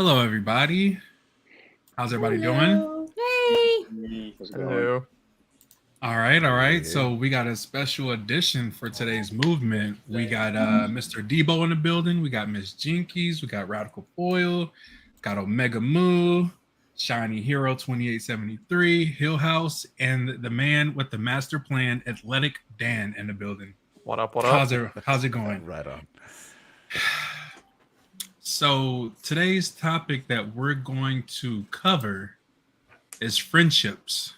Hello, everybody. How's everybody doing? Hello. Hey. How's it going? Hello. All right, all right. Hey. So we got a special edition for today's movement. We got Mr. Debo in the building. We got Miss Jinkies. We got Radical Foil. Got Omega Moo, Shiny Hero 2873, Hill House, and the man with the master plan, Athletic Dan, in the building. What up? What up? How's it going? Right on. So today's topic that we're going to cover is friendships.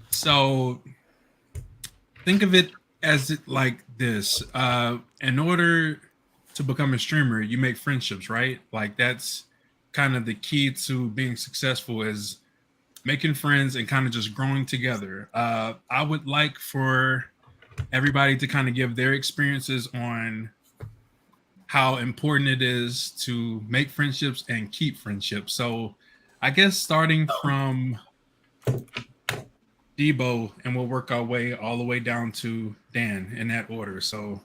So think of it as like this. In order to become a streamer, you make friendships, right? Like that's kind of the key to being successful is making friends and kind of just growing together. I would like for everybody to kind of give their experiences on how important it is to make friendships and keep friendships. So I guess starting from Debo, and we'll work our way all the way down to Dan in that order. So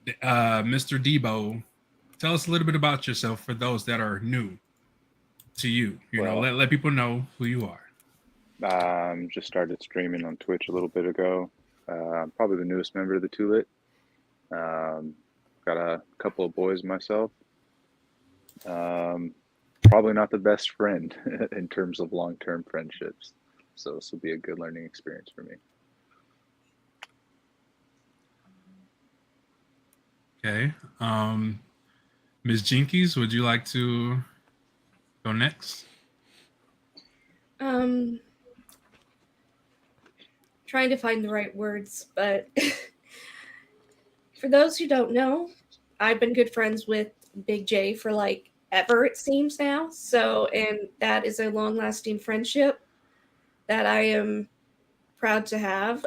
Mr. Debo, tell us a little bit about yourself for those that are new to you. Let people know who you are. Just started streaming on Twitch a little bit ago. Probably the newest member of the Tulit. Got a couple of boys myself. Probably not the best friend in terms of long-term friendships. So this will be a good learning experience for me. Okay. Ms. Jinkies, would you like to go next? Trying to find the right words, but for those who don't know, I've been good friends with Big J for like ever, it seems now. So, and that is a long-lasting friendship that I am proud to have.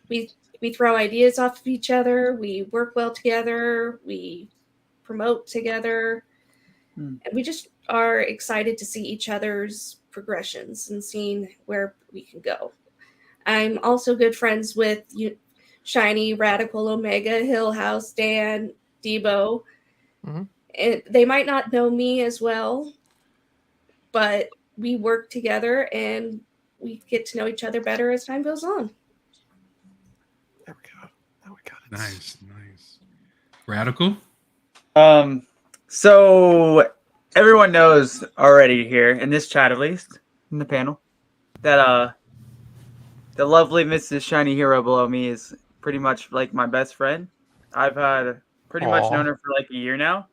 We throw ideas off of each other. We work well together. We promote together. And we just are excited to see each other's progressions and seeing where we can go. I'm also good friends with Shiny, Radical, Omega, Hill House, Dan, Debo. Mm-hmm. And they might not know me as well, but we work together and we get to know each other better as time goes on. There we go. Now we got it. Nice. Radical? So everyone knows already here, in this chat at least, in the panel, that the lovely Mrs. Shiny Hero below me is pretty much like my best friend. I've had pretty much known her for like a year now.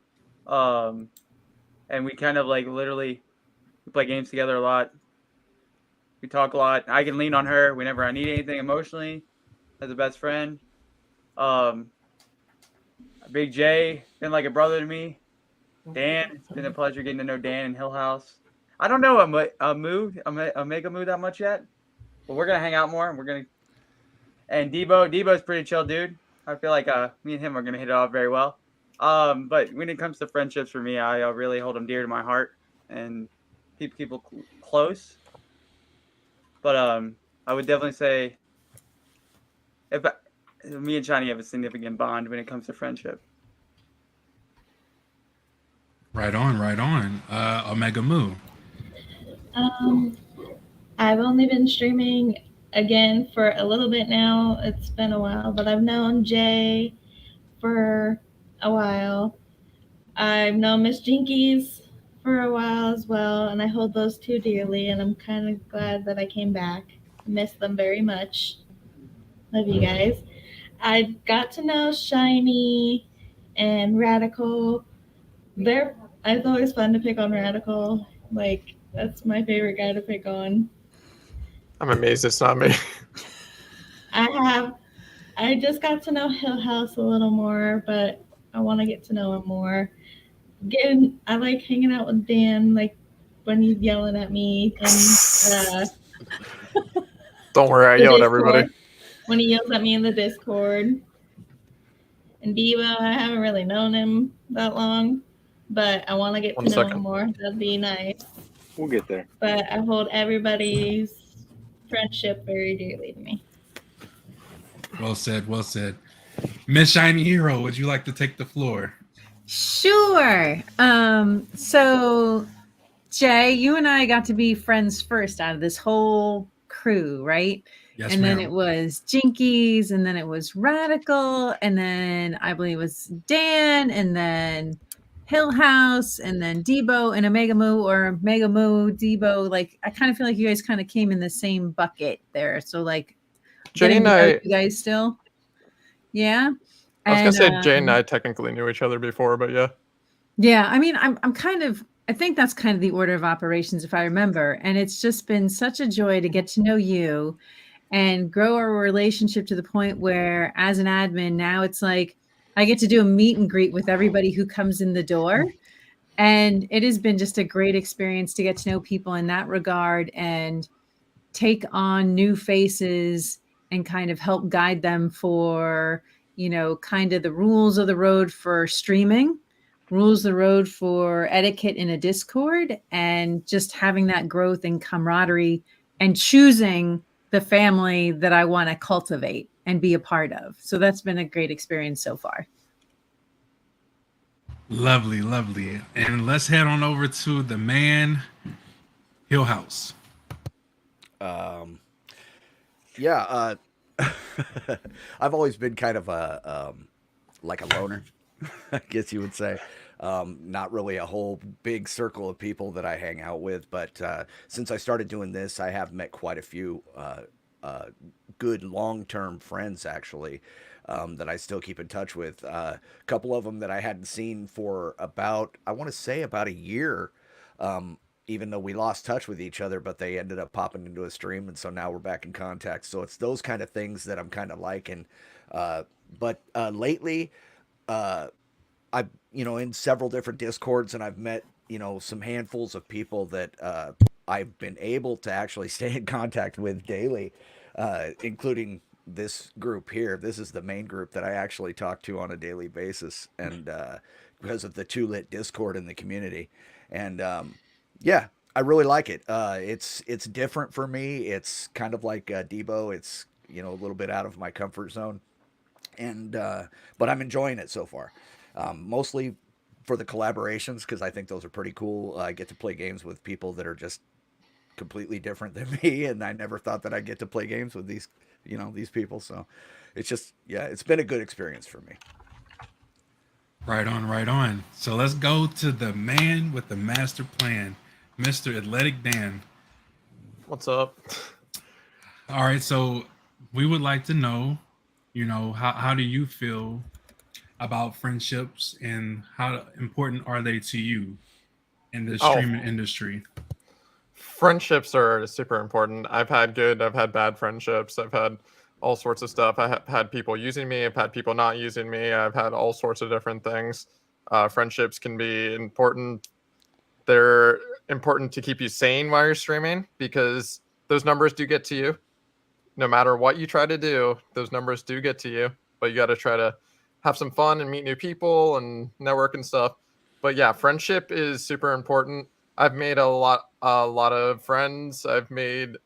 And we kind of like literally play games together a lot. We talk a lot. I can lean on her whenever I need anything emotionally as a best friend. Big J, been like a brother to me. Dan, it's been a pleasure getting to know Dan and Hill House. I don't know Omega Moo that much yet, but we're gonna hang out more. And Debo's pretty chill dude. I feel like me and him are gonna hit it off very well. But when it comes to friendships for me, I really hold them dear to my heart and keep people close. But I would definitely say me and Shiny have a significant bond when it comes to friendship. Right on. Omega Moo. I've only been streaming again for a little bit now. It's been a while, but I've known Jay for a while. I've known Miss Jinkies for a while as well, and I hold those two dearly, and I'm kind of glad that I came back. I miss them very much. Love you guys. I got to know Shiny and Radical. It's always fun to pick on Radical. Like, that's my favorite guy to pick on. I'm amazed it's not me. I just got to know Hill House a little more, but I want to get to know him more. I like hanging out with Dan, like when he's yelling at me and Don't worry, I yelled at everybody. When he yells at me in the Discord. And Debo, I haven't really known him that long, but I want to get to know him more. That'd be nice. We'll get there. But I hold everybody's friendship very dearly to me. Well said. Miss Shiny Hero, would you like to take the floor? Sure. So Jay, you and I got to be friends first out of this whole crew, right? Yes, And then ma'am. it was Jinkies, and then it was Radical, and then I believe it was Dan, and then Hill House, and then Debo and Omega Moo, or Mega Moo, Debo. Like, I kind of feel like you guys kind of came in the same bucket there. So, like, Jay getting and to know I, you guys still. Yeah. I was gonna And say Jay and I technically knew each other before, but yeah. yeah, I mean, I'm kind of, I think that's kind of the order of operations, if I remember. And it's just been such a joy to get to know you and grow our relationship to the point where, as an admin, now it's like I get to do a meet and greet with everybody who comes in the door. And it has been just a great experience to get to know people in that regard and take on new faces and kind of help guide them for, kind of the rules of the road for streaming, rules of the road for etiquette in a Discord, and just having that growth and camaraderie and choosing the family that I want to cultivate and be a part of. So that's been a great experience so far. Lovely, lovely. And let's head on over to the man, Hill House. Yeah, I've always been kind of a like a loner, I guess you would say. Not really a whole big circle of people that I hang out with, but since I started doing this, I have met quite a few good long-term friends actually, that I still keep in touch with. A couple of them that I hadn't seen for about, I want to say about a year. Even though we lost touch with each other, but they ended up popping into a stream, and so now we're back in contact. So it's those kind of things that I'm kind of liking. But lately, I've in several different discords, and I've met some handfuls of people that I've been able to actually stay in contact with daily, including this group here. This is the main group that I actually talk to on a daily basis, and because of the Too Lit Discord in the community, and yeah, I really like it. It's different for me. It's kind of like Debo. It's a little bit out of my comfort zone, and but I'm enjoying it so far. Mostly for the collaborations because I think those are pretty cool. I get to play games with people that are just completely different than me, and I never thought that I'd get to play games with these people. So it's just it's been a good experience for me. Right on, right on. So let's go to the man with the master plan, Mr. Athletic Dan. What's up? All right, so we would like to know, how do you feel about friendships and how important are they to you in the streaming industry? Friendships are super important. I've had good, I've had bad friendships. I've had all sorts of stuff. I have had people using me. I've had people not using me. I've had all sorts of different things. Friendships can be important. They're important to keep you sane while you're streaming because those numbers do get to you. No matter what you try to do, those numbers do get to you. But you got to try to have some fun and meet new people and network and stuff. But yeah, friendship is super important. I've made a lot of friends. I've made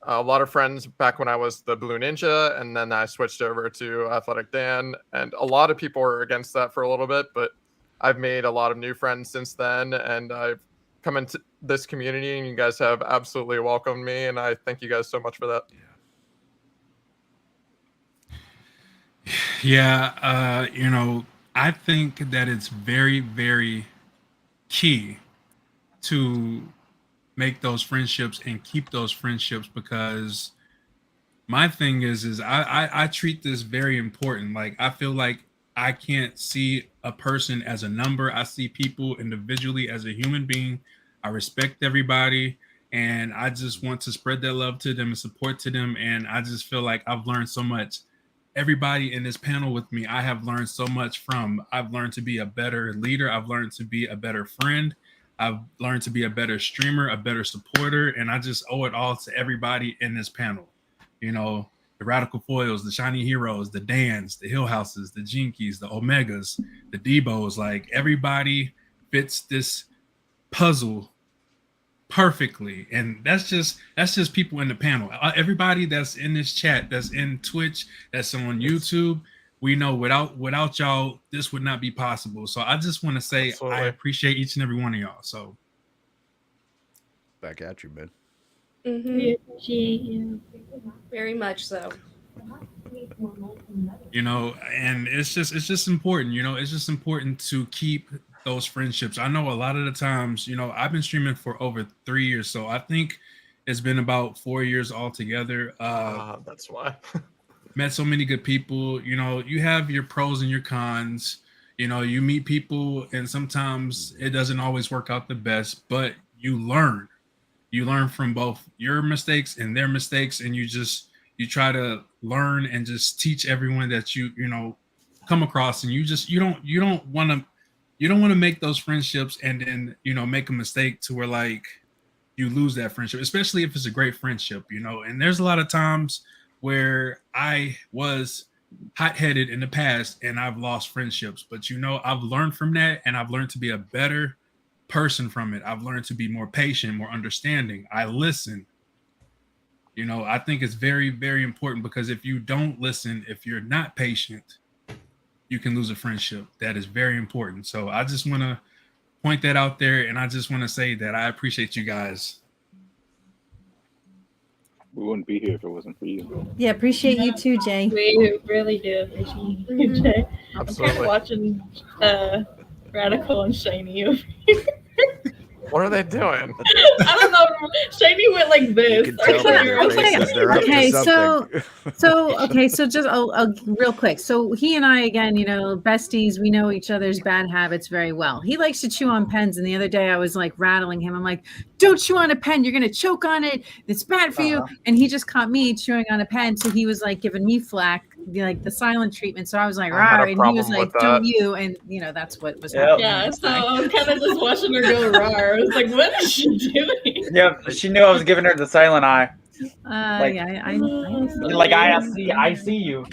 a lot of friends back when I was the Blue Ninja, and then I switched over to Athletic Dan. And a lot of people were against that for a little bit, but I've made a lot of new friends since then, and I've come into this community, and you guys have absolutely welcomed me, and I thank you guys so much for that. Yeah, I think that it's very, very key to make those friendships and keep those friendships because my thing is I treat this very important. Like I feel like I can't see a person as a number. I see people individually as a human being. I respect everybody and I just want to spread that love to them and support to them. And I just feel like I've learned so much. Everybody in this panel with me, I have learned so much from. I've learned to be a better leader. I've learned to be a better friend. I've learned to be a better streamer, a better supporter, and I just owe it all to everybody in this panel. The Radical Foils, the Shiny Heroes, the Dans, the Hill Houses, the Jinkies, the Omegas, the Debos, like everybody fits this puzzle perfectly. And that's just people in the panel. Everybody that's in this chat, that's in Twitch, that's on YouTube, we know without y'all, this would not be possible. So I just want to say Absolutely. I appreciate each and every one of y'all. So Back at you, man. Mhm. We appreciate you. Very much so. you know, and it's just important, you know, it's just important to keep those friendships. I know a lot of the times, you know, I've been streaming for over 3 years, so I think it's been about 4 years altogether. That's why. Met so many good people. You know, you have your pros and your cons. You know, you meet people and sometimes it doesn't always work out the best, but you learn from both your mistakes and their mistakes, and you try to learn and just teach everyone that you know come across, and you don't want to make those friendships and then, you know, make a mistake to where like you lose that friendship, especially if it's a great friendship, you know. And there's a lot of times where I was hot-headed in the past and I've lost friendships, but you know, I've learned from that and I've learned to be a better person from it. I've learned to be more patient, more understanding. I listen. You know, I think it's very, very important, because if you don't listen, if you're not patient, you can lose a friendship. That is very important. So I just want to point that out there, and I just want to say that I appreciate you guys. We wouldn't be here if it wasn't for you. Yeah, appreciate you too, Jay. We really do appreciate you, Jay. I'm kind Absolutely. of watching Radical and Shiny. What are they doing? I don't know. Shiny went like this. You can tell by their Okay, faces they're up to okay, something. so just real quick. So he and I, again, you know, besties, we know each other's bad habits very well. He likes to chew on pens, and the other day I was like rattling him. I'm like, don't chew on a pen. You're going to choke on it. It's bad for you. And he just caught me chewing on a pen. So he was like giving me flack, like the silent treatment. So I was like, I had a rah, and he was problem like, with don't that. you? And, you know, that's what was Yep. happening. Yeah, so I'm kind of just watching her go rawr. I was like, what is she doing? Yep, she knew I was giving her the silent eye. Like, I Like I see you.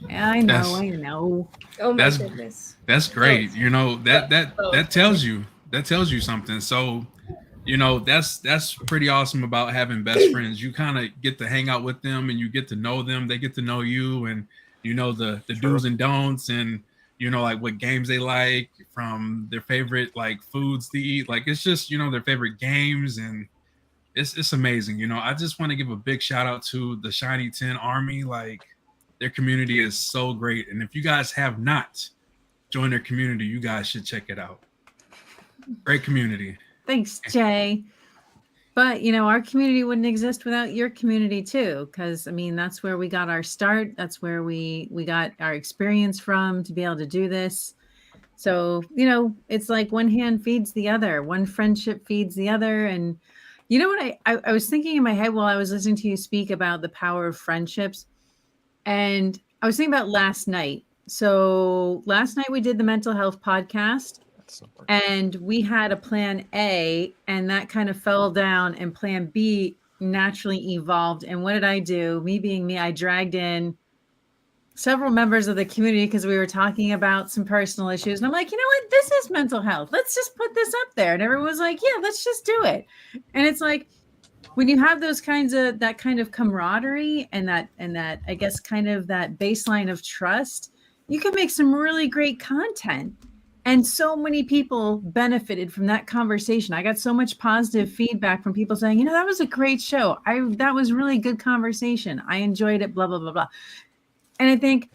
I know, That's- I know. Oh my That's- goodness. That's great. You know, that tells you something. So, you know, that's pretty awesome about having best friends. You kind of get to hang out with them and you get to know them. They get to know you, and you know the do's and don'ts, and you know, like what games they like, from their favorite like foods to eat. Like, it's just, you know, their favorite games, and it's amazing. You know, I just want to give a big shout out to the Shiny 10 Army. Like, their community is so great. And if you guys have not joined their community, you guys should check it out. Great community. Thanks, Jay. But, you know, our community wouldn't exist without your community too, because I mean, that's where we got our start. That's where we got our experience from to be able to do this. So, you know, it's like one hand feeds the other, one friendship feeds the other. And you know what I was thinking in my head while I was listening to you speak about the power of friendships, and I was thinking about last night. So last night we did the mental health podcast, and we had a plan A, and that kind of fell down, and plan B naturally evolved. And what did I do? Me being me, I dragged in several members of the community because we were talking about some personal issues. And I'm like, you know what? This is mental health. Let's just put this up there. And everyone was like, yeah, let's just do it. And it's like, when you have those kinds of, that kind of camaraderie and that, I guess, kind of that baseline of trust, you can make some really great content. And so many people benefited from that conversation. I got so much positive feedback from people saying, you know, that was a great show. That was really good conversation. I enjoyed it, blah, blah, blah, blah. And I think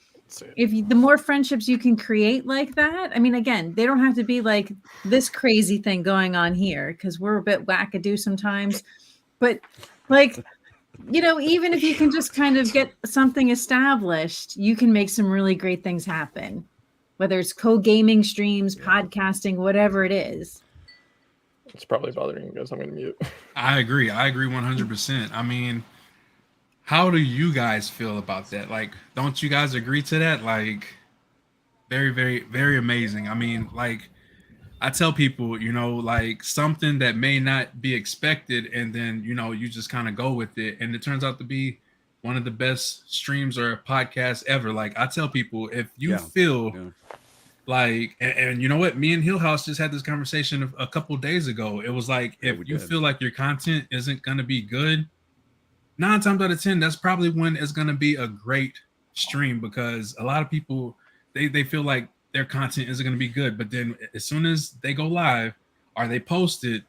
the more friendships you can create like that, I mean, again, they don't have to be like this crazy thing going on here, because we're a bit wackadoo sometimes. But like, you know, even if you can just kind of get something established, you can make some really great things happen. Whether it's co-gaming streams, podcasting, whatever it is. It's probably bothering you guys. I'm going to mute. I agree 100%. I mean, how do you guys feel about that? Like, don't you guys agree to that? Like, very, very, very amazing. I mean, like, I tell people, you know, like something that may not be expected, and then, you know, you just kind of go with it, and it turns out to be one of the best streams or podcasts ever. Like, I tell people, if you feel like, and you know what, me and Hill House just had this conversation a couple days ago. It was like, if you feel like your content isn't going to be good, 9 times out of 10, that's probably when it's going to be a great stream, because a lot of people they feel like their content isn't going to be good, but then as soon as they go live or they post it,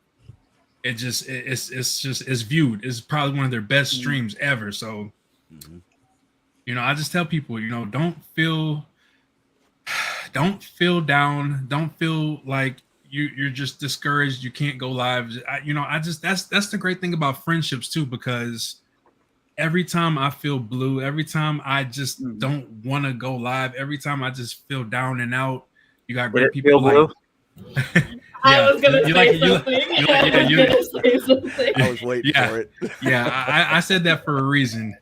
it's viewed. It's probably one of their best streams ever. So, I just tell people, don't feel down. Don't feel like you're just discouraged. You can't go live. That's the great thing about friendships too, because every time I feel blue, every time I just don't want to go live, every time I just feel down and out, you got great people like. I was gonna say something. I was waiting for it. I said that for a reason,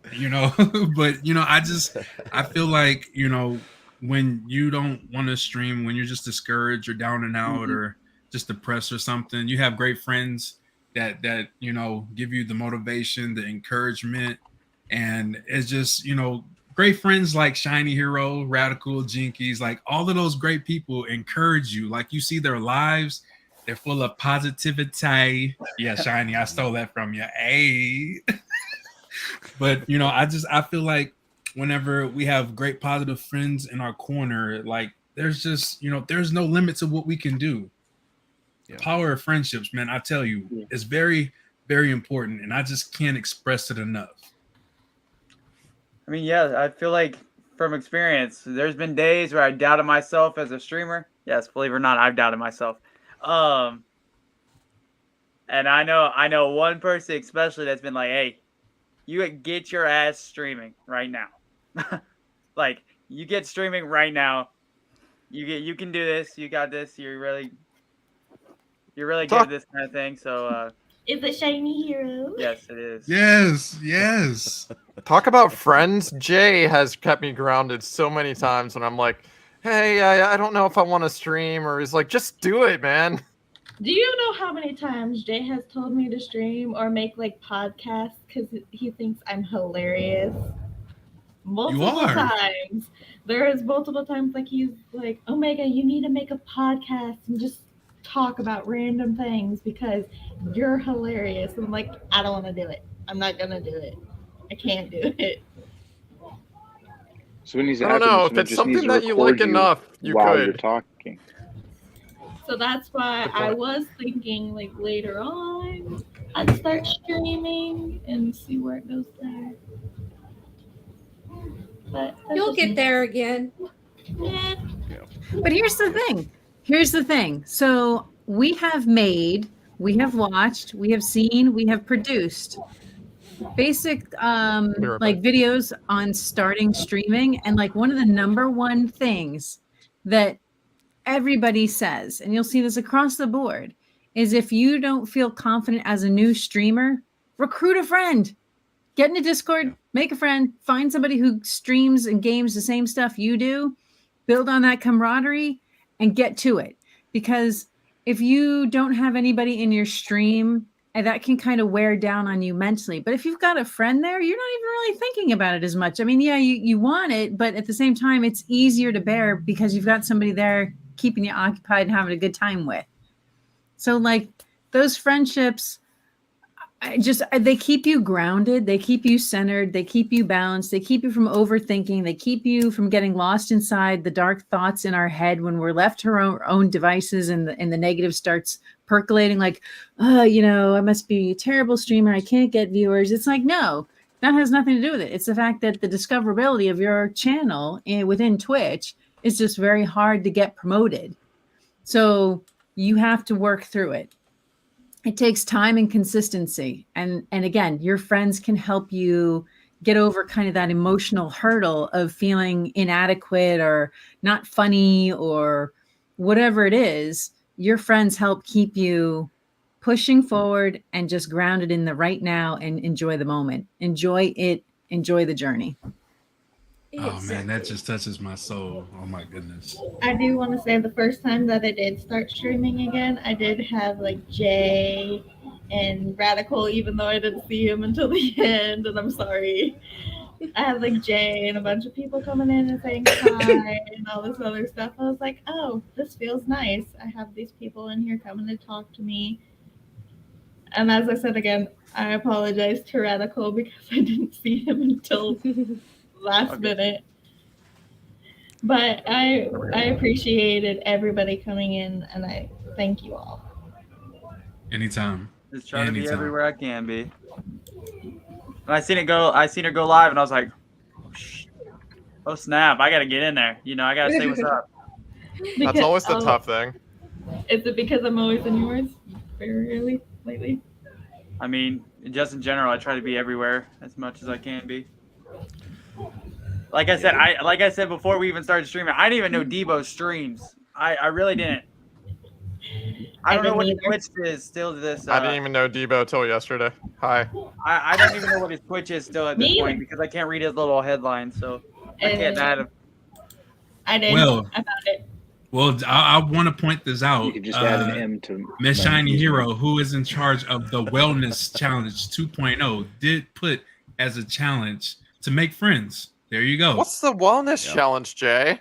but I feel like, when you don't want to stream, when you're just discouraged or down and out or just depressed or something, you have great friends that give you the motivation, the encouragement, and it's just, great friends like Shiny Hero, Radical, Jinkies, like all of those great people encourage you. Like you see their lives, they're full of positivity. Yeah, Shiny, I stole that from you. Hey. But I feel like whenever we have great positive friends in our corner, like there's just, there's no limit to what we can do. The power of friendships, man, I tell you, is very, very important, and I just can't express it enough. I mean, yeah, I feel like from experience, there's been days where I doubted myself as a streamer. Yes, believe it or not, I've doubted myself. And I know one person especially that's been like, hey, you get your ass streaming right now. Like, you get streaming right now. You can do this. You got this. You're really good at this kind of thing. So Is it Shiny Hero? yes, it is. Yes. Talk about friends. Jay has kept me grounded so many times when I'm like, hey, I don't know if I want to stream, or he's like, just do it, man. Do you know how many times Jay has told me to stream or make like podcasts because he thinks I'm hilarious? Multiple times. There is multiple times like he's like, Omega, you need to make a podcast and just talk about random things because you're hilarious. And I'm like, I don't want to do it. I'm not gonna do it. I can't do it. So when he's I don't know if it's something that you like enough, you while could. you're talking. So that's why I was thinking like later on I'd start streaming and see where it goes there. But You'll get there again. Yeah. But here's the thing. So we have watched, we have seen, we have produced basic like videos on starting streaming, and like one of the number one things that everybody says, and you'll see this across the board, is if you don't feel confident as a new streamer, recruit a friend. Get in a Discord, make a friend, find somebody who streams and games the same stuff you do, build on that camaraderie, and get to it. Because if you don't have anybody in your stream, and that can kind of wear down on you mentally. But if you've got a friend there, you're not even really thinking about it as much. I mean, yeah, you want it, but at the same time, it's easier to bear because you've got somebody there keeping you occupied and having a good time with. So like those friendships, they keep you grounded, they keep you centered, they keep you balanced, they keep you from overthinking, they keep you from getting lost inside the dark thoughts in our head when we're left to our own devices and the negative starts percolating like, oh, I must be a terrible streamer, I can't get viewers. It's like, no, that has nothing to do with it. It's the fact that the discoverability of your channel within Twitch is just very hard to get promoted. So you have to work through it. It takes time and consistency. And again, your friends can help you get over kind of that emotional hurdle of feeling inadequate or not funny or whatever it is. Your friends help keep you pushing forward and just grounded in the right now and enjoy the moment. Enjoy it. Enjoy the journey. Oh man, that just touches my soul. Oh my goodness. I do want to say the first time that I did start streaming again, I did have like Jay and Radical, even though I didn't see him until the end, and I'm sorry. I had like Jay and a bunch of people coming in and saying hi and all this other stuff. I was like, oh, this feels nice. I have these people in here coming to talk to me. And as I said again, I apologize to Radical because I didn't see him until last minute. But I appreciated everybody coming in, and I thank you all. Anytime. Just trying to be Anytime. everywhere I can be. And I seen her go live, and I was like, oh snap! I gotta get in there. You know, I gotta say what's up. That's always the tough thing. Is it because I'm always in yours? Very rarely lately. I mean, just in general, I try to be everywhere as much as I can be. Like I said before we even started streaming, I didn't even know Debo streams. I really didn't. I don't know what his Twitch is still to this. I didn't even know Debo till yesterday. Hi. I don't even know what his Twitch is still at this point because I can't read his little headline, so I can't add him. I didn't. Well, I found it. Well, I want to point this out. You can just add an M to Miss Shiny Hero, who is in charge of the Wellness Challenge 2.0, did put as a challenge to make friends. There you go. What's the wellness challenge, Jay?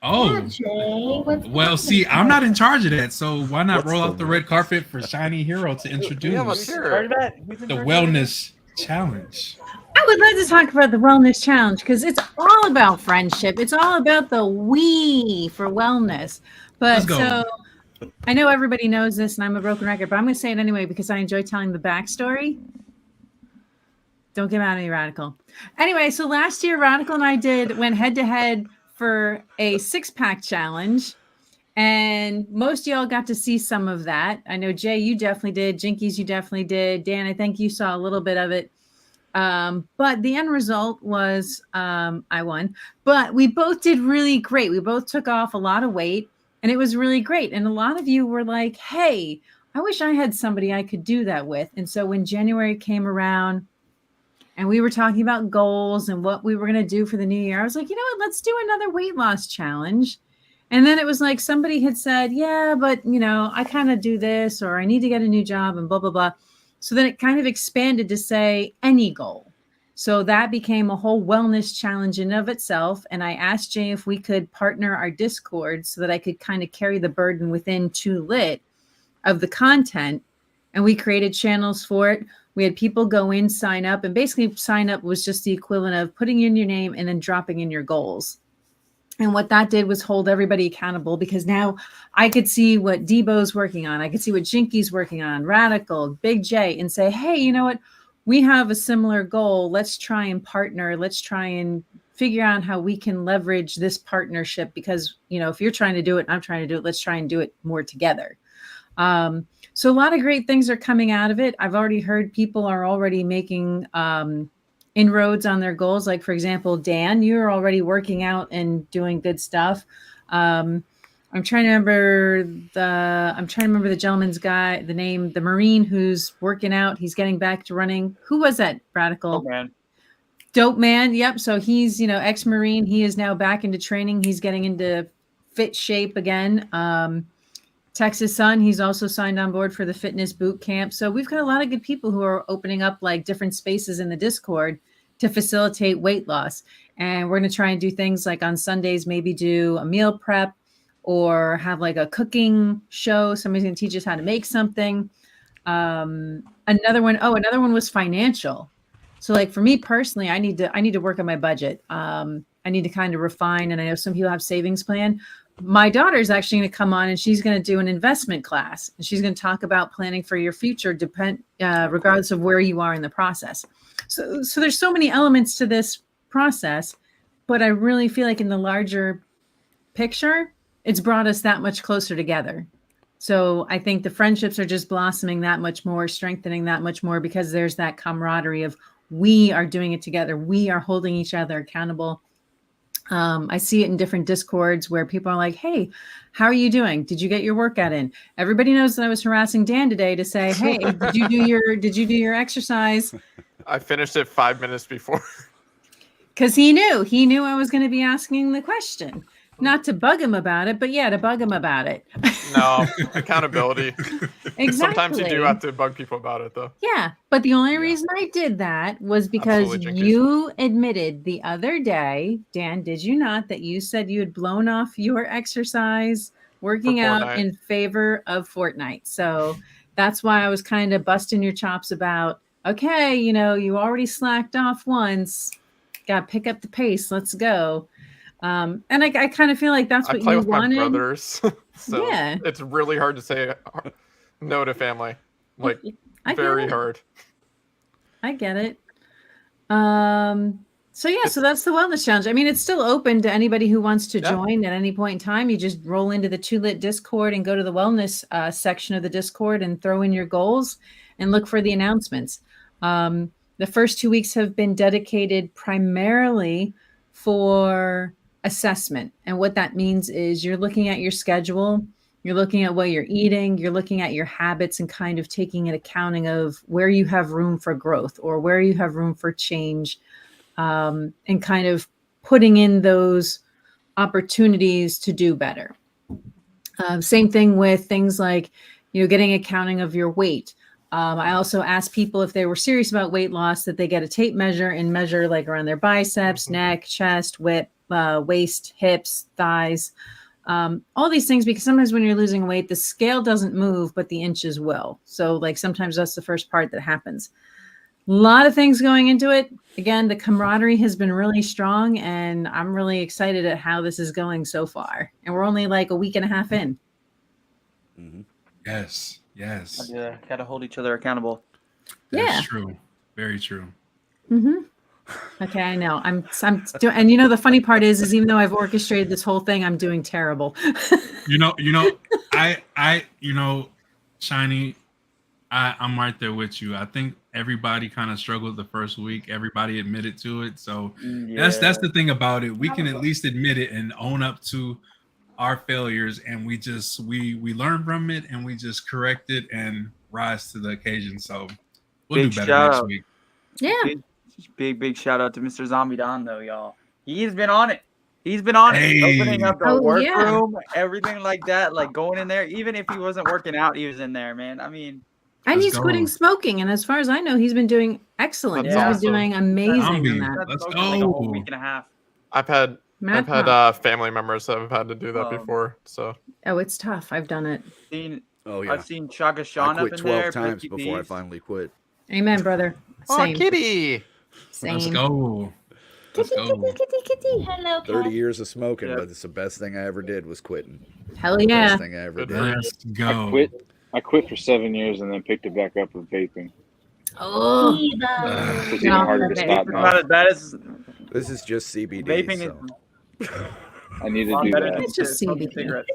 Oh, well, see, I'm not in charge of that, so why not roll out the red carpet for Shiny Hero to introduce the Wellness Challenge? I would love to talk about the Wellness Challenge because it's all about friendship. It's all about the we for wellness. But so I know everybody knows this and I'm a broken record, but I'm going to say it anyway because I enjoy telling the backstory. Don't get mad at me, Radical. Anyway, so last year, Radical and I went head to head for a 6-pack challenge. And most of y'all got to see some of that. I know, Jay, you definitely did. Jinkies, you definitely did. Dan, I think you saw a little bit of it. But the end result was I won. But we both did really great. We both took off a lot of weight, and it was really great. And a lot of you were like, hey, I wish I had somebody I could do that with. And so when January came around, and we were talking about goals and what we were going to do for the new year, I was like, you know what, let's do another weight loss challenge. And then it was like somebody had said, yeah, but, you know, I kind of do this, or I need to get a new job and blah, blah, blah. So then it kind of expanded to say any goal. So that became a whole wellness challenge in of itself. And I asked Jay if we could partner our Discord so that I could kind of carry the burden within Too Lit of the content. And we created channels for it. We had people go in, sign up, and basically sign up was just the equivalent of putting in your name and then dropping in your goals. And what that did was hold everybody accountable because now I could see what Debo's working on. I could see what Jinky's working on, Radical, Big J, and say, hey, you know what? We have a similar goal. Let's try and partner. Let's try and figure out how we can leverage this partnership because, you know, if you're trying to do it and I'm trying to do it, let's try and do it more together. So a lot of great things are coming out of it. I've already heard people are already making inroads on their goals. Like, for example, Dan, you're already working out and doing good stuff. I'm trying to remember the gentleman's guy, the name, the Marine who's working out. He's getting back to running. Who was that, Radical? Dope man. Yep. So he's, you know, ex-Marine. He is now back into training. He's getting into fit shape again. Texas Sun, he's also signed on board for the fitness boot camp. So we've got a lot of good people who are opening up like different spaces in the Discord to facilitate weight loss. And we're going to try and do things like on Sundays, maybe do a meal prep or have like a cooking show. Somebody's going to teach us how to make something. Another one was financial. So like for me personally, I need to work on my budget. I need to kind of refine. And I know some people have savings plan. My daughter's actually going to come on and she's going to do an investment class and she's going to talk about planning for your future regardless of where you are in the process. So there's so many elements to this process, but I really feel like in the larger picture, it's brought us that much closer together. So I think the friendships are just blossoming that much more, strengthening that much more because there's that camaraderie of we are doing it together. We are holding each other accountable. I see it in different Discords where people are like, hey, how are you doing? Did you get your workout in? Everybody knows that I was harassing Dan today to say, hey, did you do your exercise? I finished it 5 minutes before. Because he knew I was going to be asking the question. Not to bug him about it, but yeah, to bug him about it. No, accountability. Exactly. Sometimes you do have to bug people about it, though. Yeah, but the only reason I did that was because you admitted the other day, Dan, did you not, that you said you had blown off your exercise working out in favor of Fortnite. So that's why I was kind of busting your chops about, okay, you know, you already slacked off once. Got to pick up the pace. Let's go. And I kind of feel like that's I what play you with my wanted. brothers, so Yeah. it's really hard to say no to family. Like I get very it. hard. I get it. So yeah, so that's the wellness challenge. I mean, it's still open to anybody who wants to Yeah. join at any point in time. You just roll into the Too Lit Discord and go to the wellness section of the Discord and throw in your goals and look for the announcements. The first 2 weeks have been dedicated primarily for assessment. And what that means is you're looking at your schedule, you're looking at what you're eating, you're looking at your habits and kind of taking an accounting of where you have room for growth or where you have room for change, and kind of putting in those opportunities to do better. Same thing with things like, getting accounting of your weight. I also asked people if they were serious about weight loss that they get a tape measure and measure like around their biceps, neck, chest, waist, hips, thighs, all these things, because sometimes when you're losing weight, the scale doesn't move, but the inches will. So like sometimes that's the first part that happens. A lot of things going into it. Again, the camaraderie has been really strong, and I'm really excited at how this is going so far. And we're only like a week and a half in. Mhm. Yes. Yes. Gotta hold each other accountable. That's Yeah. true. Very true. Mm-hmm. Okay, I know. I'm doing, and the funny part is even though I've orchestrated this whole thing, I'm doing terrible. Shiny, I'm right there with you. I think everybody kind of struggled the first week. Everybody admitted to it. So that's the thing about it. We can at least admit it and own up to our failures, and we learn from it and we just correct it and rise to the occasion. So we'll Big do better shout next out. week. Yeah. Big shout out to Mr. Zombie Don though, y'all. He's been on it. He's been on Hey. it, opening up the Oh, workroom, everything like that, like going in there. Even if he wasn't working out, he was in there, man. I mean, And Let's he's go. quitting smoking. And as far as I know, he's been doing excellent. That's He's awesome. been doing amazing Zombie. on that. that's Let's smoking like a whole go. week and a half. I've had Matt, family members that have had to do that before. So oh, it's tough. I've done it. Oh yeah. I've seen Shaka I Sean up quit in 12 there. times Pesky before I Peas. finally quit. Amen, brother. Same. kitty. Same. Let's go. Let's Kitty, go. kitty, kitty, kitty. Hello, 30 cat. years of smoking, Yeah. but it's the best thing I ever did was quitting. Hell yeah. Best thing I ever Good did. for you. Let's go. I quit for 7 years and then picked it back up with vaping. Oh. It's even No, harder to okay. stop now. That is This is just CBD. vaping so. is I need a to lot do better that. than It's just smoking CBD. cigarettes.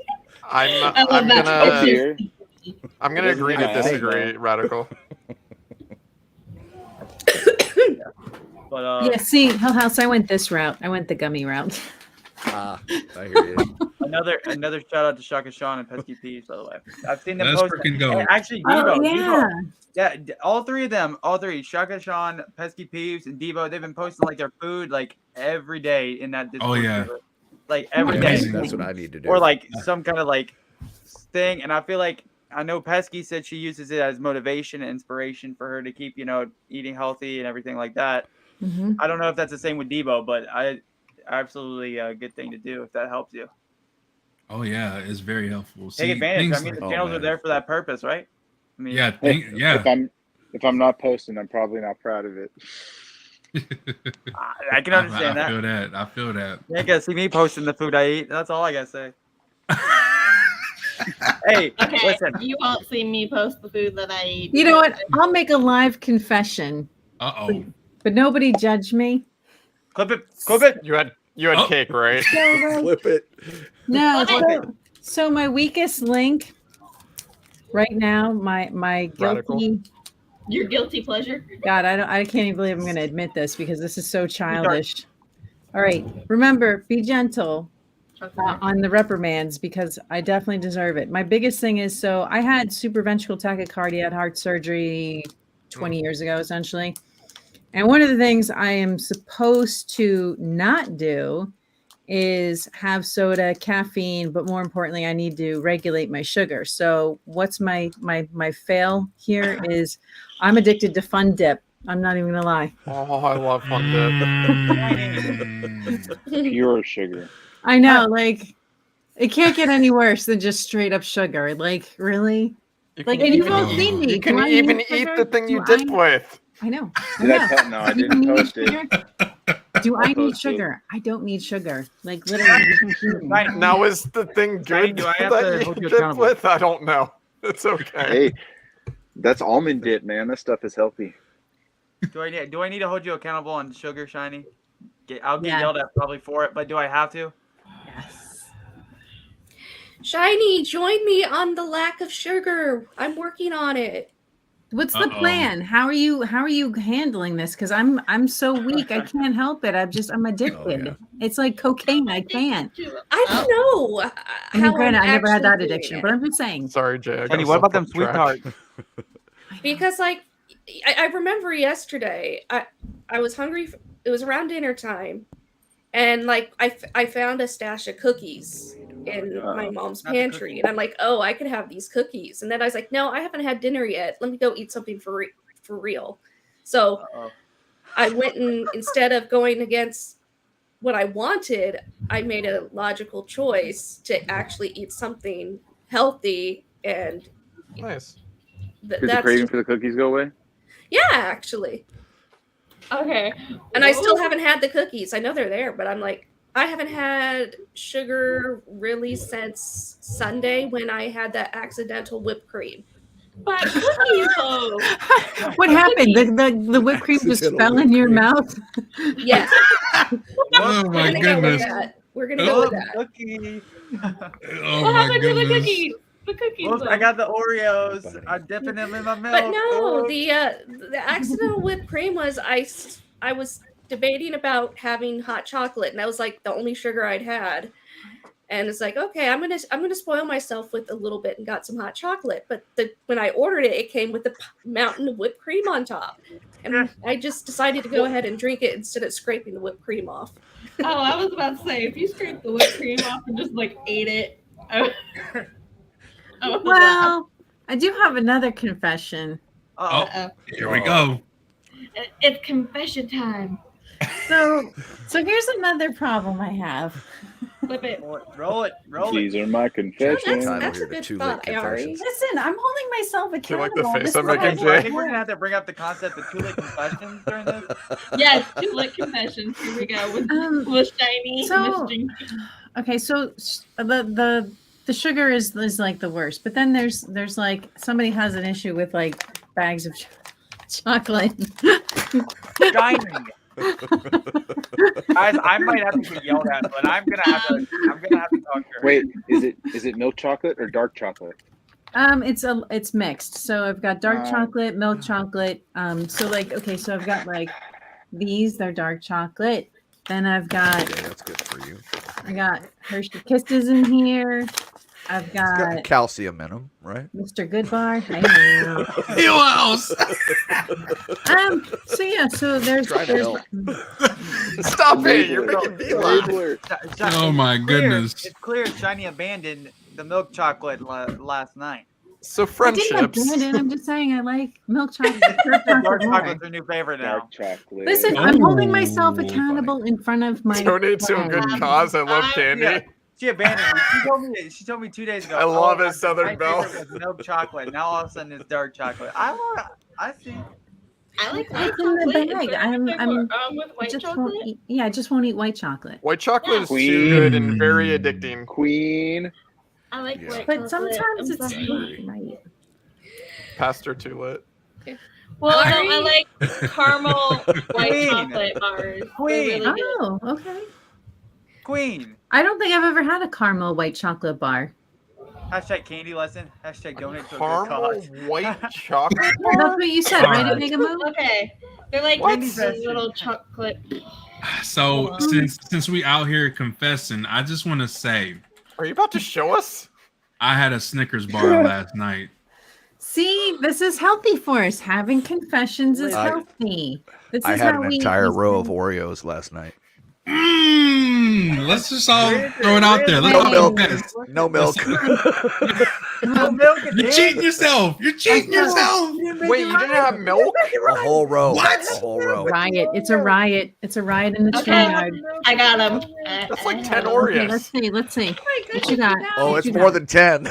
I'm love I'm that. Up gonna here, I'm gonna agree to Yeah, I think, disagree, Radical. But Yeah, see, Hell House, I went this route. I went the gummy route. I hear you. another shout out to Shaka Sean and Pesky Peas, by the way. I've seen them Let's post. freaking go. And actually, Oh, Devo, yeah. yeah, all three of them, Shaka Sean, Pesky Peeves, and Devo, they've been posting like their food like every day in that Discord yeah. server. Like every day. Amazing. That's what I need to do. Or like some kind of like thing. And I feel like I know Pesky said she uses it as motivation and inspiration for her to keep, eating healthy and everything like that. Mhm. I don't know if that's the same with Debo, but absolutely a good thing to do if that helps you. Oh yeah, it's very helpful. Take See, advantage. things I mean, like- the Oh, channels are man. there for that purpose, right? I mean, yeah, If I'm not posting, I'm probably not proud of it. I can understand I that. feel that. I feel that. You ain't gonna see me posting the food I eat. That's all I gotta say. Hey, Okay, listen. you won't see me post the food that I eat. You know what? I'll make a live confession, Uh-oh. but nobody judge me. Clip it. You had Oh. cake, right? Flip it. No, Flip so my weakest link right now, my Radical. guilty. Your guilty pleasure. God, I can't even believe I'm going to admit this because this is so childish. All right, remember, be gentle on the reprimands because I definitely deserve it. My biggest thing is, so I had supraventricular tachycardia, had heart surgery 20 years ago, essentially. And one of the things I am supposed to not do is have soda, caffeine, but more importantly, I need to regulate my sugar. So what's my fail here is I'm addicted to Fun Dip. I'm not even gonna lie. Oh, I love Fun Dip. Mm. Pure sugar. I know, like it can't get any worse than just straight up sugar. Like really? You Like, can and you even, both seen me. you can Do I even use eat sugar? the thing you Do dip I- with. I know. Did I post? No, I You didn't use post it. sugar? Do I need Okay. sugar? I don't need sugar. Like literally. Shiny, Now is the thing Shiny, good do I have that to you hold you dip accountable? with? I don't know. It's okay. Hey, that's almond dip, man. That stuff is healthy. do I need to hold you accountable on sugar, Shiny? I'll get Yeah. yelled at probably for it, but do I have to? Yes. Shiny, join me on the lack of sugar. I'm working on it. What's the Uh-oh. plan? How are you handling this? Because I'm so weak. I can't help it. I'm addicted. yeah. It's like cocaine. I can't. I don't know. I mean, how granted, I'm I never had that actually doing addiction, it. but I'm just saying. Sorry, Jay. I Shiny, got what about them myself sweet off tarts? track. Because like I remember yesterday I was hungry. It was around dinner time, and like I found a stash of cookies in my mom's Not the pantry, cookies. and I'm like, oh, I could have these cookies. And then I was like, no, I haven't had dinner yet. Let me go eat something for real. So Uh-oh. I went and instead of going against what I wanted, I made a logical choice to actually eat something healthy, and Nice. Did the that's craving for the cookies go away? yeah, actually. Okay. And I still haven't had the cookies. I know they're there, but I'm like, I haven't had sugar really since Sunday when I had that accidental whipped cream. But cookies though. What happened? The whipped cream just Accidental fell in whipped your cream. mouth. Yes, Oh we're my gonna go with goodness. that. We're gonna go with Oh, that. cookie. Oh What my happened to the goodness. cookies? The cookies. Whoops, though. I got the Oreos. I'm dipping them in my milk. But no, Oh. the accidental whipped cream was I was debating about having hot chocolate, and that was like the only sugar I'd had. And it's like, okay, I'm gonna spoil myself with a little bit and got some hot chocolate. But when I ordered it, it came with a mountain of whipped cream on top, and I just decided to go ahead and drink it instead of scraping the whipped cream off. Oh, I was about to say, if you scraped the whipped cream off and just like ate it, I would laugh. Well, I do have another confession. Uh-oh. Uh-oh. Here we go. It's confession time. So here's another problem I have. Flip it. Roll it. These are my confessions. Title That's a here to good Too thought, Late Ari. Confessions. Listen, I'm holding myself Do you like the accountable. face This I'm is what making, I I Jay? think we're gonna have to bring up the concept of two-lit confessions during this. Yes, two lit confessions. Here we go with, with Shiny. so- Miss Jinky. Okay, so the sugar is like the worst, but then there's like somebody has an issue with like bags of chocolate. Shiny. Guys, I might have to get yelled at, but I'm gonna have to talk to her. Wait, is it milk chocolate or dark chocolate? It's mixed. So I've got dark chocolate, milk chocolate. So like okay, so I've got like these, they're dark chocolate. Then I've got Yeah, that's good for you. I got Hershey Kisses in here. I've It's got got calcium in them, right? Mr. Goodbar. I know. Who else? So yeah, so there's Trying to help. Stop it! You're making me laugh. Labeler. Oh my It's clear- goodness. It's clear Shiny abandoned the milk chocolate last night. So I didn't friendships. abandon. I'm just saying I like milk chocolate. Dark Dark chocolate more. chocolate's her new favorite now. Dark chocolate. Listen, I'm holding myself Oh, accountable in front of my. Donate to a good cause. I love candy. Yeah, she abandoned me. She told me 2 days ago. I love "Oh, it, Southern my Belle." favorite was milk chocolate. Now all of a sudden it's dark chocolate. I see. I like white It's in the chocolate. bag. Is there anything with I white just chocolate? won't eat. Yeah, I just won't eat white chocolate. White chocolate is Queen. too good and very addicting. Queen. I like Yeah. white But chocolate. sometimes I'm it's sorry. right. Pastor too lit. Well, no, Sorry. I like caramel white Queen. chocolate bars. They're Queen. really good. Oh, okay. Queen. I don't think I've ever had a caramel white chocolate bar. Hashtag candy lesson. Hashtag donate to a good Caramel cause. white chocolate. That's what you said, right? Alright. Mega Move? Okay. They're like What? little chocolate. So since we out here confessing, I just want to say Are you about to show us? I had a Snickers bar last night. See, this is healthy for us. Having confessions is I- healthy. This I is had how an we- entire we- row of Oreos last night. Let's just all throw it out there. Let's No all milk. confess. No milk. No milk and You're cheating yourself. You're cheating yourself. Wait, you didn't have milk? A whole row. What? A whole row. Riot. It's a riot. It's a riot in the Okay. StreamYard. I got them. That's like 10 Okay, let's Oreos. see. Let's see. Oh my What you got? Oh, What it's you more got? than 10.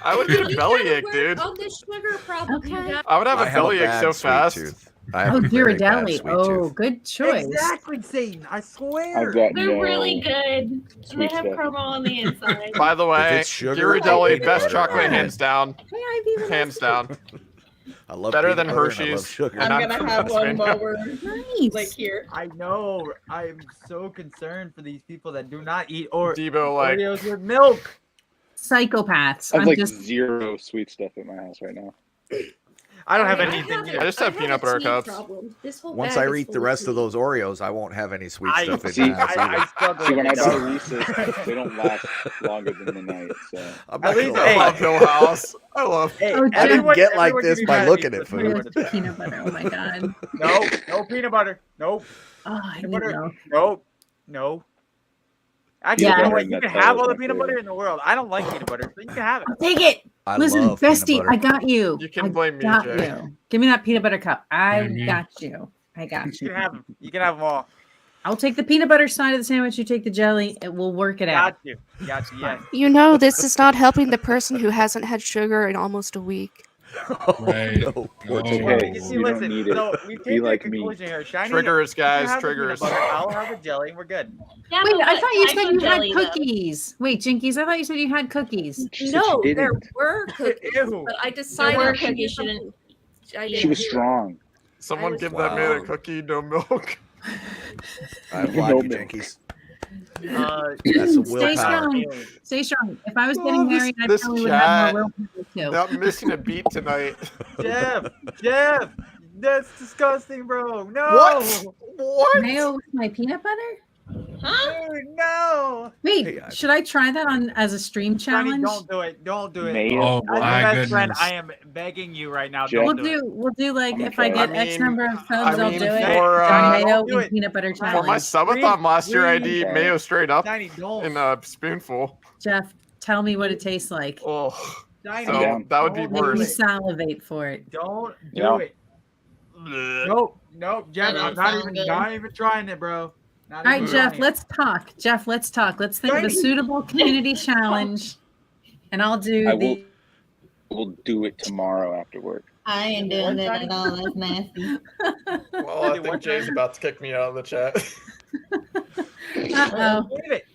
I would get a You bellyache, gotta work dude. on this sugar problem, you Okay. guys. I would have I a have a bellyache bad so sweet fast. tooth. I have Oh, a very bad Ghirardelli. sweet Oh, tooth. good choice. Exactly, Satan. I swear. I've got They're no really good. And they sweet have stuff. caramel on the inside. By the way, it's sugar or Ghirardelli, peanut best butter, chocolate, I'm hands down. Hey, Ivy, Hands down. I love Better peanut than butter and I love Hershey's. sugar. And I'm I'm gonna from have one Pennsylvania. while we're Nice. like here. I know. I'm so concerned for these people that do not eat or Debo, like, Oreos with milk. Psychopaths. I have I'm like just 0 sweet stuff at my house right now. I don't have I anything. have- Either. I just have I peanut a butter tea cups. problem. This whole Once bag I is eat full the rest of tea. those Oreos, I won't have any sweet I, stuff in see, my house either. I struggle See, with when I it, buy though. Reese's, they don't last longer than the night. So I'm At not least- gonna I hey, lie. love Hill House. I love. Hey, Oh, I didn't everyone- get like everyone this can be by mad at looking me at for food. peanut with butter. peanut butter. Oh my god. No, no peanut butter. Nope. Oh, I Peanut need butter. milk. Nope. No. Actually, Yeah. you know what? You That can Nutella have is all the my peanut butter favorite. in the world. I don't like peanut butter, so you can have it. I'll take it. I Listen, love peanut bestie, butter. I got you. You can I blame me, got Jay. you. Give me that peanut butter cup. I Blame me. got you. I got You you. can have them. You can have them all. I'll take the peanut butter side of the sandwich. You take the jelly. It will work it out. Got you. Got you. Yes. You know, this is not helping the person who hasn't had sugar in almost a week. Right. No, poor Oh. Jay. Okay, You see, you don't listen. need it. So we Be came to a like me. conclusion here. Shiny, Triggers, you can guys. have the peanut Triggers. butter, I'll have the jelly, and we're good. Yeah, Wait, but I what thought you type said of you jelly, had though? cookies. Wait, Jinkies, I thought you said you had cookies. She said No, she there didn't. were cookies, Ew. but I There decided were to cookies, use you didn't- something. I She She didn't was do it. strong. Someone was- give that man a Wow. cookie, no milk. I applaud No you, milk. Jinkies. Stay That's some willpower. strong. Stay strong. If I was Oh, getting this- married, I this probably would have chat. more willpower too. Not missing a beat tonight. Jeff, that's disgusting, bro. No. What? What? Mayo with my peanut butter? Huh? Dude, no. Wait, Hey, I- should I try that on as a stream Shiny, challenge? don't do it. Don't do it. Mayo. Oh As your my best friend, goodness. I am begging you right now. Jeff. We'll Don't do it. do like I'm gonna if I try get it. I X mean- number of subs, I I'll mean, do it. for, The Shiny, mayo don't do and it. peanut butter For my challenge. subathon last year, I Please. did mayo straight up Shiny, don't. in a spoonful. Jeff, tell me what it tastes like. Oh, Shiny, so down. that would be don't Make do me worse. it. salivate for it. Don't do Yeah. it. Bleh. Nope. Nope. Jeff, That I'm don't not sound even, good. not even trying it, bro. Not All right, even Jeff, trying. let's talk. Jeff, let's talk. Let's think of a Shiny. suitable community challenge. And I'll do I the We'll do it tomorrow after work. I ain't What, doing that Shiny? at all. That's nasty. Well, I Wait, think what Jay's time? about to kick me out of the chat. uh-oh. Leave it.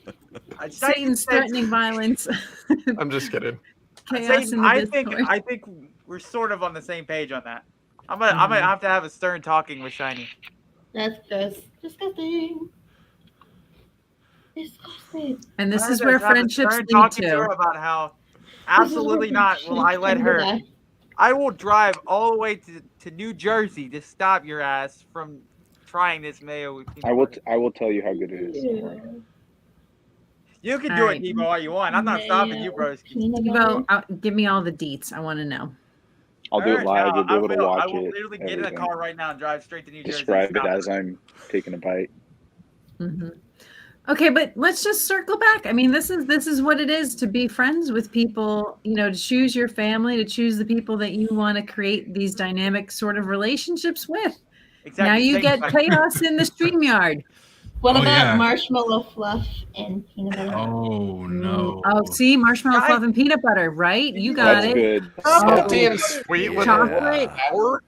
Shiny Satan's said- threatening violence. I'm just kidding. Chaos Satan, in the I Discord. think we're sort of on the same page on that. I'm gonna have to have a stern talking with Shiny. That's just disgusting. Disgusting. And this I'm is gonna where have a friendships stern lead talking to her to. about how absolutely not will I let her. I will drive all the way to New Jersey to stop your ass from trying this mayo. With peanut butter. I will tell you how good it is. You can All do right. it, Debo, all you want. I'm not stopping you, bros. Devo, give me all the deets. I want to know. I'll do it live. You'll be able to I watch will it. literally get in a everything. car right now and drive straight to New Jersey. Describe it Stop as I'm taking a bite. hmm Okay, but let's just circle back. I mean, this is what it is to be friends with people. You know, to choose your family, to choose the people that you want to create these dynamic sort of relationships with. Exactly. Now you Thank get Shiny. chaos in the StreamYard. What Oh, about yeah. marshmallow fluff and peanut butter? Oh no. Oh, see, marshmallow Guys- fluff and peanut butter, right? You got That's it. good. Oh. Salty and sweet with Chocolate. flour.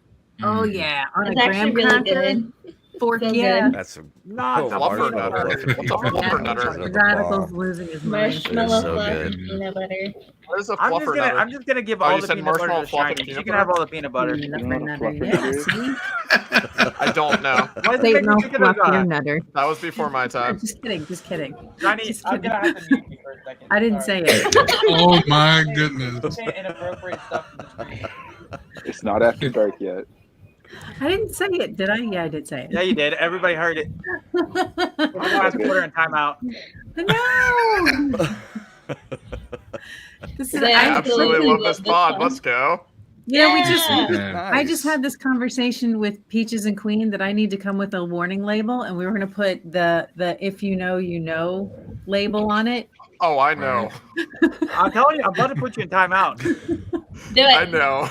Oh Mm. yeah, on It's a actually graham really cracker, good. fork, So yeah. good. That's a Not oh, the fluffer peanut nutter. butter. What's a fluffer nutter? Radical's losing his mind. Marshmallow so fluff good. and peanut butter. What is a I'm fluffer just nutter? gonna give Oh, all you the said peanut butter marshmallow to fluff Shiny. and She peanut can have butter? all the peanut butter. Peanut You know what a butter, fluffer yeah, nutter is? see? I don't know. Why does it Say make no me think of fluff those, your nutter. That was before my time. Just kidding, just kidding. Shiny, Just I'm kidding. gonna have to mute you for a second. I didn't Sorry. say it. Oh my goodness. Saying inappropriate stuff in the stream. It's not after dark yet. I didn't say it, did I? Yeah, I did say Yeah, it. you did. Everybody heard it. I'm gonna have to put her in timeout. No. This is They I I, absolutely love this this pod. one. Let's go. you know, we just Yeah. Yeah. I just had this conversation with Peaches and Queen that I need to come with a warning label, and we were going to put the if you know label on it. Oh, I know. I'm telling you, I'm about to put you in timeout. Do I it. know.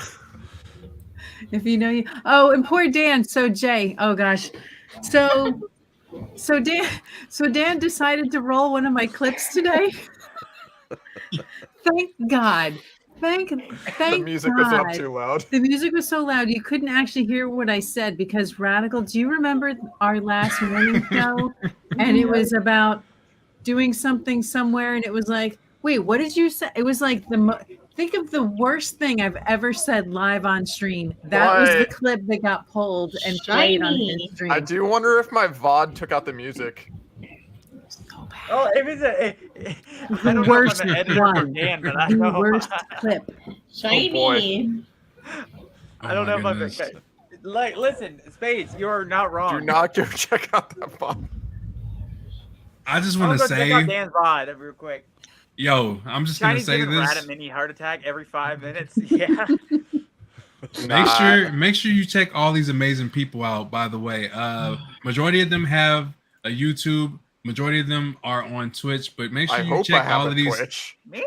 If you know you. Oh, and poor Dan. So Jay. Oh gosh. So Dan decided to roll one of my clips today. Thank God. Thank The music was up God. too loud. The music was so loud you couldn't actually hear what I said because Radical, do you remember our last morning show? And it was about doing something somewhere and it was like, wait, what did you say? It was like think of the worst thing I've ever said live on stream. That was the What? clip that got pulled and played on his Shiny. stream. I do wonder if my VOD took out the music. So bad. Oh, if it's a, I don't know worst if I'm an editor one. or Dan, but I The know. worst clip. Shiny. I don't Oh know my if I'm. goodness. Like, listen, Spades, you're not wrong. Do not go check out that VOD. I just I'm want gonna to go check out say, Dan's VOD real quick. yo, I'm just gonna Shiny's say giving Brad a this. mini heart attack every 5 minutes. Yeah. Make sure you check all these amazing people out. By the way, majority of them have a YouTube. Majority of them are on Twitch. But make sure I you hope I check have all a of these. Twitch. Me?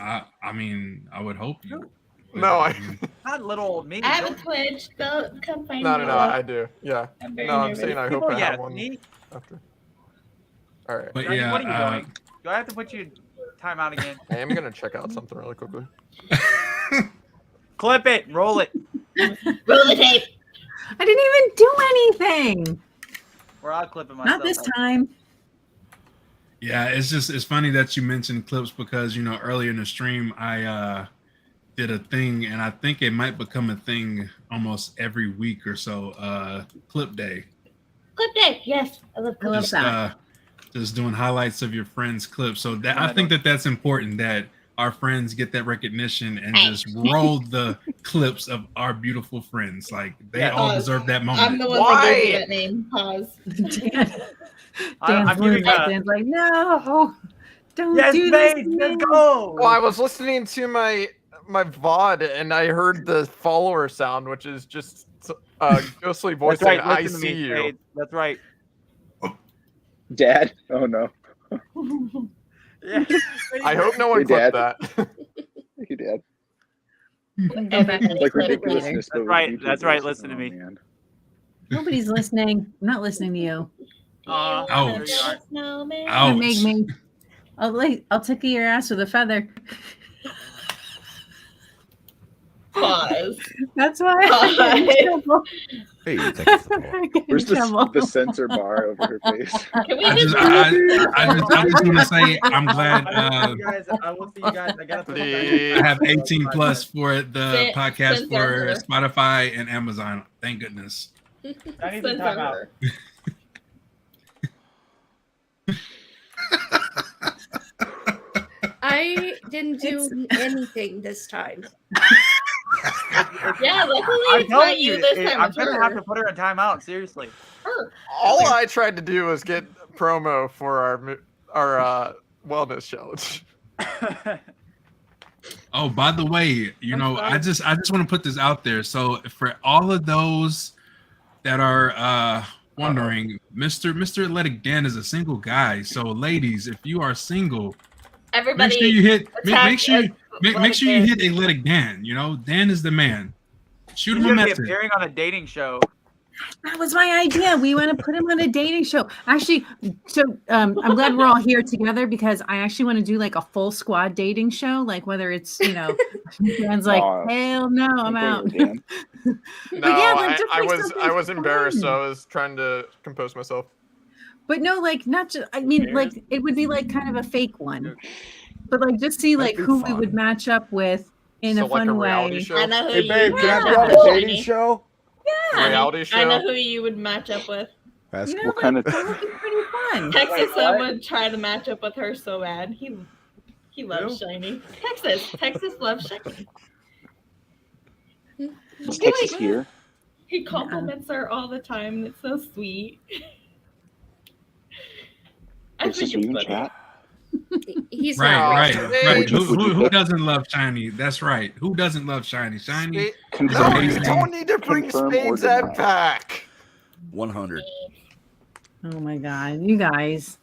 I mean, I would hope you. No, I. Not little me. I have a Don't- Twitch. Go come find No, me. no, no. I do. Yeah. I'm very No, I'm nervous. saying I hope People, I yeah, have one me. after. All right. But Johnny, yeah, what are you doing? Do I have to put you time out again? I am gonna check out something really quickly. Clip it, roll it. Roll the tape. I didn't even do anything. Or I'll clip it myself. Not this time. yeah, it's funny that you mentioned clips because earlier in the stream I did a thing and I think it might become a thing almost every week or so. Clip day. Clip tape. Yes, I love clip love Just, that. just doing highlights of your friends' clips. So that I Yeah, think that's important that our friends get that recognition and Right. just roll the clips of our beautiful friends. Like they Yeah. all deserve that I'm moment. the one Why? that gave you that name. Pause. I'm Dan's giving Dan's like, no, don't Yes, do this. mate, to let's me." go. Well, I was listening to my VOD and I heard the follower sound, which is just ghostly voice That's saying, right. "I Listen to see me, you." Spades. That's right. Dad. Oh no. Yeah. I hope no one Hey, clipped Dad. that. Thank you, Dad. Go back and Like clip it later. ridiculousness. but with right, YouTube that's right, voices. listen to Oh, me. man. Nobody's listening. I'm not listening to you. Aw, Ouch. there you are. Snowman. Ouch. You make me. I'll tickle your ass with a feather. Pause. That's why I get in trouble. Hey, thank you That's for the why follow. I get in Where's trouble. the censor bar over her face? Can we I just just want to say I'm glad I will see you guys. I will see you guys. I gotta put Please. I have 18 plus for the Cen- podcast censor for her. Spotify and Amazon. Thank goodness. I need some time out. her. I didn't do anything this time. Yeah, luckily I'm it's not telling you you, this time. I'm It's gonna her. have to put her in timeout. Seriously. Her. All I tried to do was get promo for our wellness challenge. Oh, by the way, I just want to put this out there. So for all of those that are wondering, Mr. Athletic Dan is a single guy. So ladies, if you are single, Everybody. make sure you hit attack make sure Athletic you Dan. hit Athletic Dan. Dan is the man. Shoot He's him a gonna be message. appearing on a dating show. That was my idea. We want to put him on a dating show. Actually, so I'm glad we're all here together because I actually want to do like a full squad dating show. Like whether it's Dan's like, Aw. hell no, I'm out. Dan. No, yeah, like, just I like was something embarrassed, so fun. I was trying to compose myself. But no, like not just. I mean, like it would be like kind of a fake one, but like just see like That'd be who we fun. would match up with in So a like a fun reality way. show. I know who Hey, you babe, would can I match be up on with, a dating Shiny. show? Yeah, Reality I show. know who you would match up with. That's you know, cool. What kind of- that would be pretty fun. Texas what? would try to match up with her so bad. He loves Shiny. Texas loves Shiny. Is Texas here? He compliments her all the time. It's so sweet. I Texas, think are you it's in funny. chat? He's Right, not. right, Hey. right. Would you- Who doesn't love Shiny? That's right. Who doesn't love Shiny? Shiny. Confirm. No, you amazing. don't need to bring Confirm or Spades deny. Ed back. 100. Oh my god, you guys!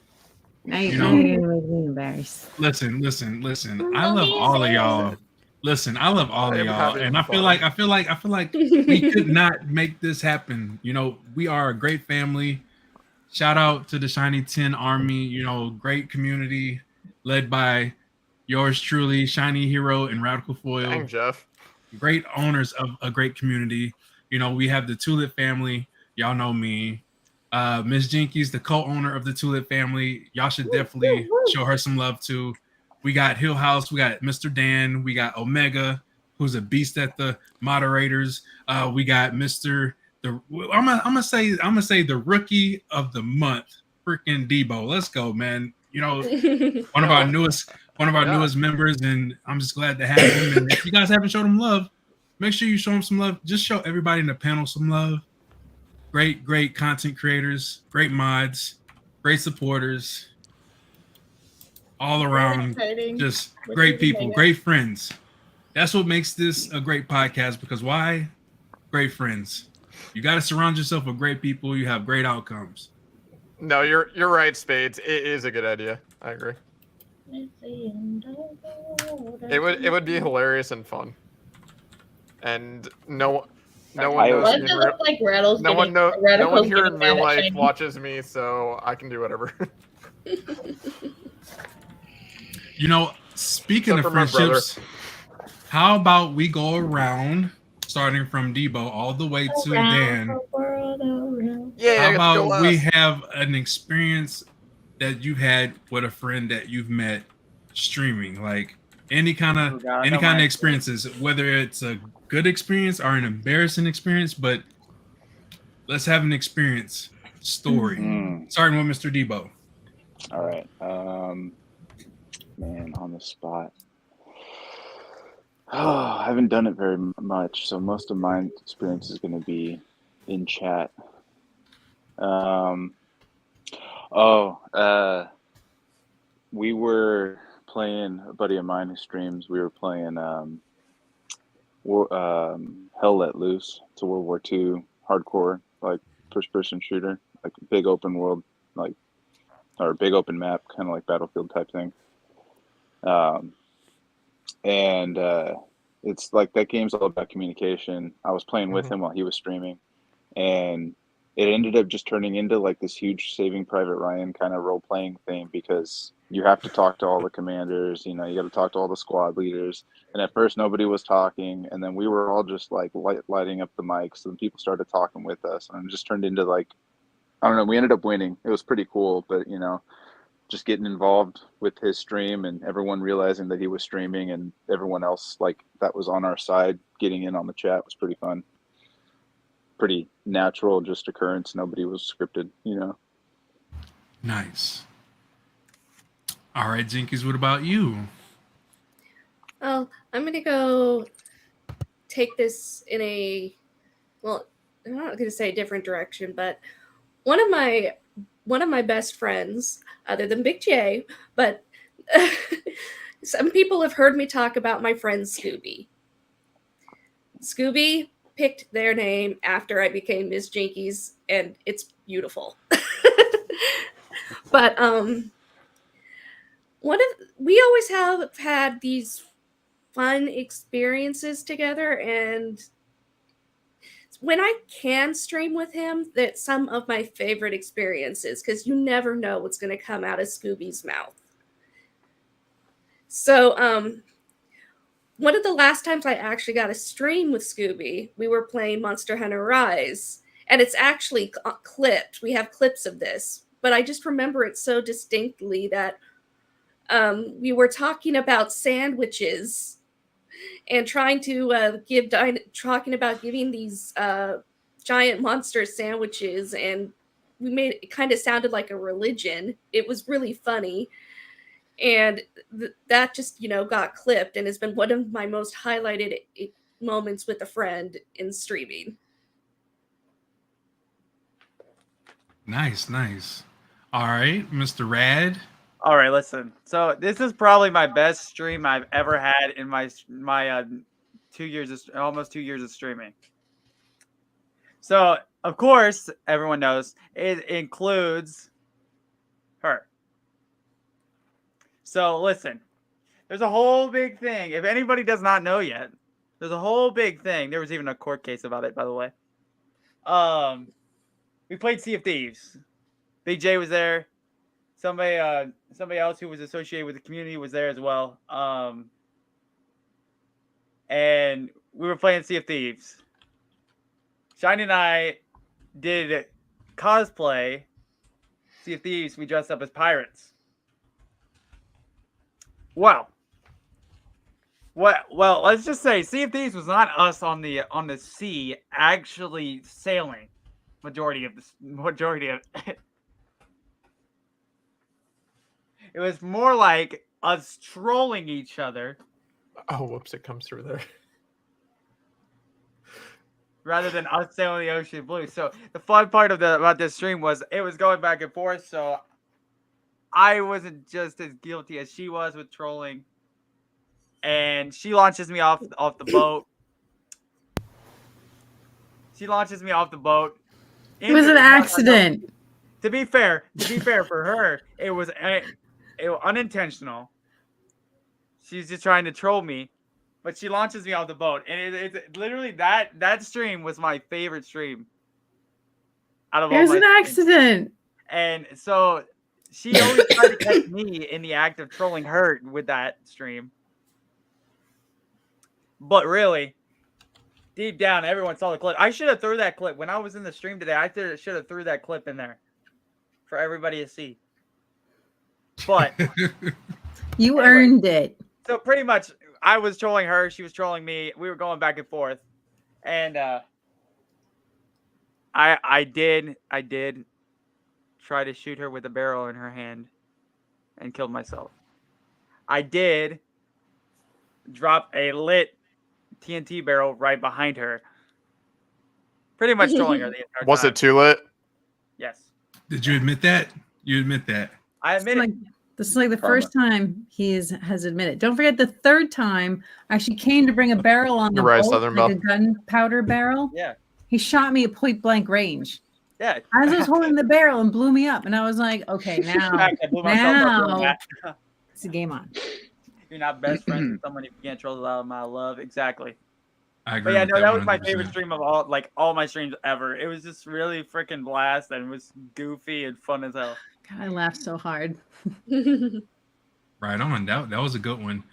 Now You you're know- gonna make me embarrassed. Listen. I love all of y'all. Listen, I love all I of am y'all, having and I feel fun. like we could not make this happen. We are a great family. Shout out to the Shiny 10 Army. Great community led by yours truly, Shiny Hero and Radical Foil. Dang, Jeff. Great owners of a great community. You know, we have the Tulip family. Y'all know me. Miss Jinkies, the co-owner of the Tulip family. Y'all should definitely show her some love too. We got Hill House. We got Mr. Dan. We got Omega, who's a beast at the moderators. We got Mr. I'm gonna say the rookie of the month, freaking Debo. Let's go, man. You know, one of our newest members, and I'm just glad to have him. And if you guys haven't showed him love, make sure you show him some love. Just show everybody in the panel some love. Great content creators, great mods, great supporters, all around, just great people, great friends. That's what makes this a great podcast, because why? Great friends. You got to surround yourself with great people. You have great outcomes. No, you're right, Spades. It is a good idea. I agree. It would be hilarious and fun. And no one knows. Why does it look like Rattle's No one Radical's here in getting real mad at life Shiny? watches me, so I can do whatever. You know, speaking Except of for my brother. friendships, how about we go around, starting from Debo all the way to Dan? Yeah, How I get to go about we last. have an experience that you've had with a friend that you've met streaming, like any kind Oh, of God, I know mine. experiences, whether it's a good experience or an embarrassing experience, but let's have an experience story. Starting with Mr. Debo. All right. Man, on the spot. Oh, I haven't done it very much, so most of my experience is going to be in chat. We were playing, a buddy of mine who streams, we were playing Hell Let Loose. It's a World War II hardcore, like, first-person shooter, like big open world, like, or big open map, kind of like Battlefield type thing. It's like, that game's all about communication. I was playing with him while he was streaming, and it ended up just turning into like this huge Saving Private Ryan kind of role-playing thing, because you have to talk to all the commanders, you know, you got to talk to all the squad leaders. And at first nobody was talking, and then we were all just like lighting up the mics, and people started talking with us, and it just turned into like, I don't know, we ended up winning. It was pretty cool, but you know, just getting involved with his stream and everyone realizing that he was streaming, and everyone else like that was on our side getting in on the chat was pretty fun. Pretty natural, just occurrence. Nobody was scripted, you know. Nice. All right, Jinkies, what about you? Well, I'm going to go take this in a, well, I'm not going to say a different direction, but one of my best friends, other than Big J, but some people have heard me talk about my friend Scooby. Scooby picked their name after I became Miss Jinkies, and it's beautiful. But we always have had these fun experiences together, and when I can stream with him, that's some of my favorite experiences, because you never know what's going to come out of Scooby's mouth. So one of the last times I actually got a stream with Scooby, we were playing Monster Hunter Rise, and it's actually clipped. We have clips of this, but I just remember it so distinctly that we were talking about sandwiches and trying to talking about giving these giant monster sandwiches, and we made it kind of sounded like a religion. It was really funny, and that just got clipped and has been one of my most highlighted moments with a friend in streaming. Nice. All right, Mr. Rad. All right, listen. So this is probably my best stream I've ever had in my 2 years, almost 2 years of streaming. So of course, everyone knows it includes her. So listen, there's a whole big thing. If anybody does not know yet, there's a whole big thing. There was even a court case about it, by the way. We played Sea of Thieves. Big J was there. somebody else who was associated with the community was there as well. And we were playing Sea of Thieves. Shiny and I did cosplay Sea of Thieves. We dressed up as pirates. Well, let's just say Sea of Thieves was not us on the sea actually sailing. Majority of it. It was more like us trolling each other Oh, whoops! It comes through there. rather than us sailing the ocean blue. So the fun part about this stream was it was going back and forth. So I wasn't just as guilty as she was with trolling. And she launches me off the boat. She launches me off the boat. It was an accident. To be fair for her, it was unintentional. She's just trying to troll me, but she launches me off the boat, and it's literally that stream was my favorite stream. Out of It was all an my accident. and so she always tried to catch me in the act of trolling her with that stream. But really, deep down, everyone saw the clip. I should have threw that clip when I was in the stream today. I should have threw that clip in there for everybody to see. But You Anyway. earned it. so pretty much, I was trolling her. She was trolling me. We were going back and forth, and I did try to shoot her with a barrel in her hand, and killed myself. I did drop a lit TNT barrel right behind her. Pretty much trolling her the entire Was time. it too lit? Yes. Did you admit that? You admit that? I This admit is it. like, this is like the first time has admitted. Don't forget the third time I actually came to bring a barrel on the You're right, boat, Southern like a Belle. gunpowder barrel. Yeah. He shot me at point blank range. Yeah. As I was holding the barrel and blew me up, and I was like, okay, now I blew myself up doing now- that. it's the game on. You're not best friends with someone if you can't troll out of my love. Exactly. I agree. But yeah, with no, that was my 100%. favorite stream of all my streams ever. It was just really freaking blast and it was goofy and fun as hell. God, I laughed so hard. Right on. That was a good one.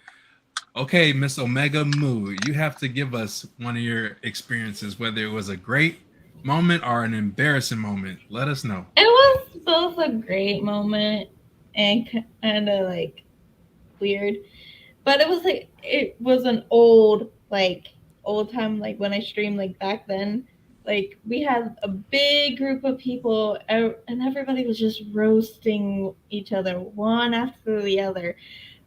Okay, Miss Omega Moo, you have to give us one of your experiences, whether it was a great moment or an embarrassing moment. Let us know. It was both a great moment and kind of like weird, but it was an old time, like when I streamed like back then. Like we had a big group of people and everybody was just roasting each other one after the other.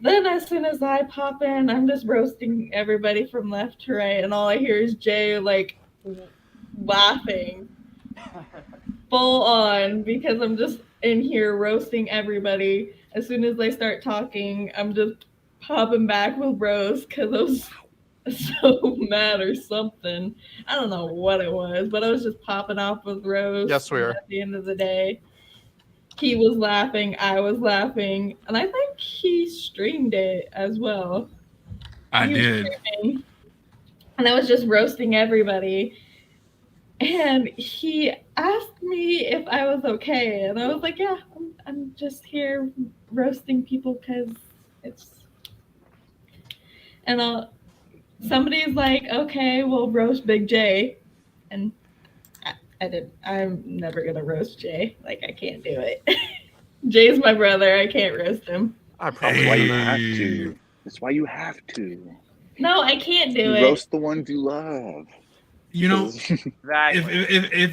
Then as soon as I pop in, I'm just roasting everybody from left to right, and all I hear is Jay like laughing full on because I'm just in here roasting everybody. As soon as I start talking, I'm just popping back with roast because I was so mad or something. I don't know what it was, but I was just popping off with roast. Yes, we are. At the end of the day, he was laughing, I was laughing, and I think he streamed it as well. I He was did. streaming, and I was just roasting everybody. And he asked me if I was okay, and I was like, "Yeah, I'm just here roasting people because it's." And somebody's like, "Okay, we'll roast Big J," and I didn't. I'm never gonna roast Jay. Like I can't do it. Jay's my brother. I can't roast him. I That's probably why you wouldn't. have to. That's why you have to. No, I can't do You it. roast the ones you love. You know, Exactly.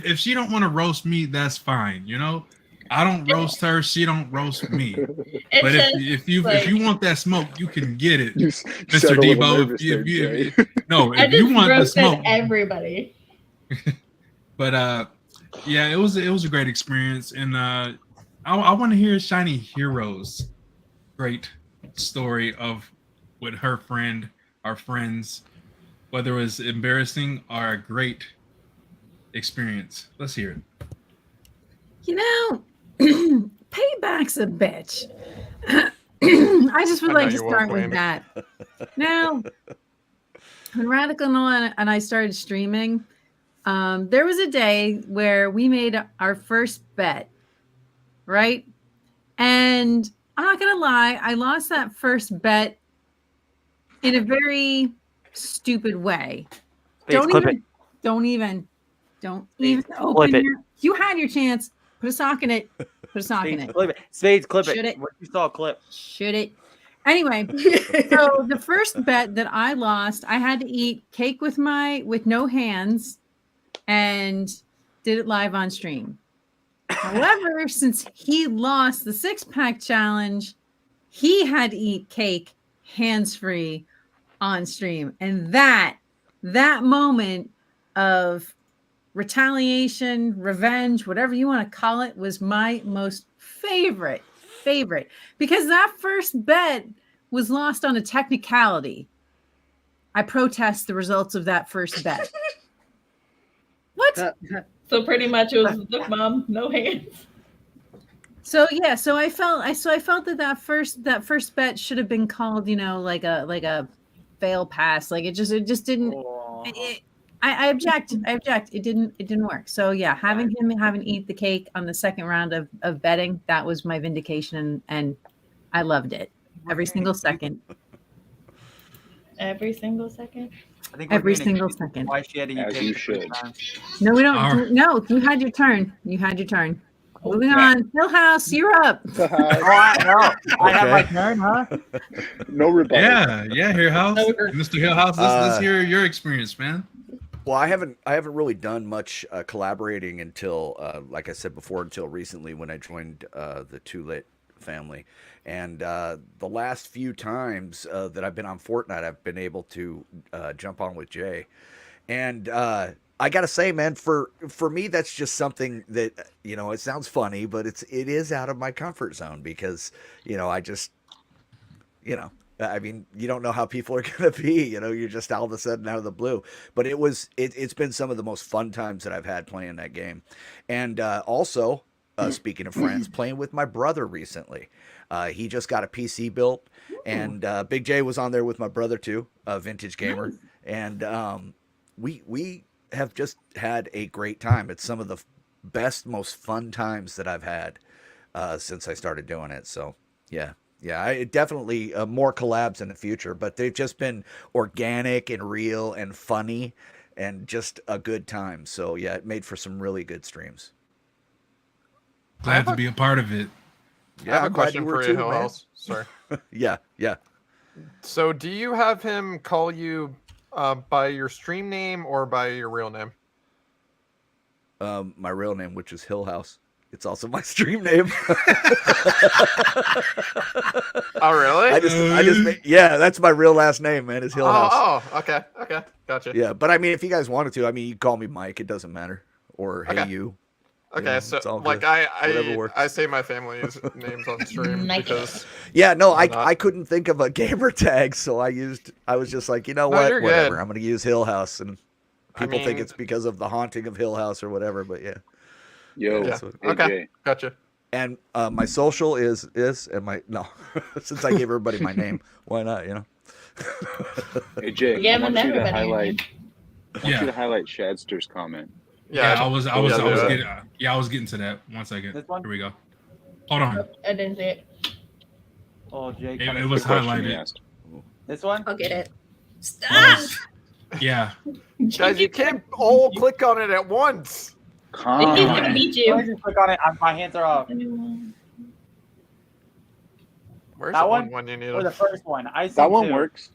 if she don't want to roast me, that's fine. You know, I don't roast her. She don't roast me. It's But just if you want that smoke, you can get it, You Mr. sound a little Debo. nervous there, If Jay. no, I if you just want the roasted smoke, everybody. but yeah, it was a great experience, and I want to hear Shiny Heroes' great story of with her friend, our friends, whether it was embarrassing or a great experience. Let's hear it. You know, payback's a bitch. I just would I like know to you will, start Queen. with that. Now, when Radical Noah and I started streaming, there was a day where we made our first bet, right? And I'm not gonna lie, I lost that first bet in a very stupid way. Spades, clip it. Don't even Spades, flip clip it. You had your chance. Put a sock in it. Put a sock in Spades, it. clip it. Spades, clip Should it. it? What you saw, clip. Should it? Anyway, so the first bet that I lost, I had to eat cake with no hands and did it live on stream. However, since he lost the 6-pack challenge, he had to eat cake hands-free on stream. And that moment of retaliation, revenge, whatever you want to call it, was my most favorite, because that first bet was lost on a technicality. I protest the results of that first bet. What? So pretty much it was, look, mom, no hands. So yeah, so I felt that first bet should have been called, like a fail pass. Like it just didn't. I object. It didn't work. So yeah, having him eat the cake on the second round of betting, that was my vindication, and I loved it every single second. Every single second. I think we're Every being single accused of second. Why she had to eat As cake you the first should. time. No, we don't. Our- No, you had your turn. Moving on. Hill House, you're up. Oh, I have my Okay. turn, huh? No rebuttal. Yeah, Hill House, Mr. Hill House. Let's hear your experience, man. Well, I haven't really done much collaborating until, like I said before, until recently when I joined the Too Lit family. And the last few times that I've been on Fortnite, I've been able to jump on with Jay. And I gotta say, man, for me, that's just something that, it sounds funny, but it is out of my comfort zone because, I just, I mean, you don't know how people are going to be, you're just all of a sudden out of the blue. But it's been some of the most fun times that I've had playing that game. And also, speaking of friends, playing with my brother recently. He just got a PC built, and Big J was on there with my brother too, Vintage Gamer. And we have just had a great time. It's some of the best, most fun times that I've had since I started doing it. So, yeah, I definitely more collabs in the future, but they've just been organic and real and funny and just a good time. So, yeah, it made for some really good streams. Glad to be a part of it. Yeah, I have I'm a glad question you were for you, too, Hill man. House. Sorry. Yeah. So, do you have him call you by your stream name or by your real name? My real name, which is Hill House. It's also my stream name. Oh, really? I just that's my real last name, man. Is Hill House. Oh, okay, gotcha. Yeah, but I mean, if you guys wanted to, I mean, you call me Mike. It doesn't matter. Or Okay. Hey You. Okay, Yeah, it's so all like good. Whatever works. I say my family's names on stream Nike. because Yeah, no, Why not? I couldn't think of a gamer tag, so I was just like, No, what? you're Whatever. good. I'm gonna use Hill House, and people think mean- it's because of the haunting of Hill House or whatever, but yeah. Yo, Yeah. hey, Okay. Jay. Gotcha. And my social is and my no, since I gave everybody my name, why not? Hey, Jay, Yeah, I want but you to everybody- highlight. I want Yeah. you to highlight Shadster's comment. Yeah, I was do it. getting to that. 1 second. This one? Here we go. Hold on. I didn't see it. Oh, Jay. It was The question he highlighted. asked. This one? I'll get it. That Stop. was- yeah. Guys, you can't all click on it at once. Calm He's gonna down. beat Why you. did you click on it? My hands are off. Where's That the one? one you need? Or the first one? I see That one two. works.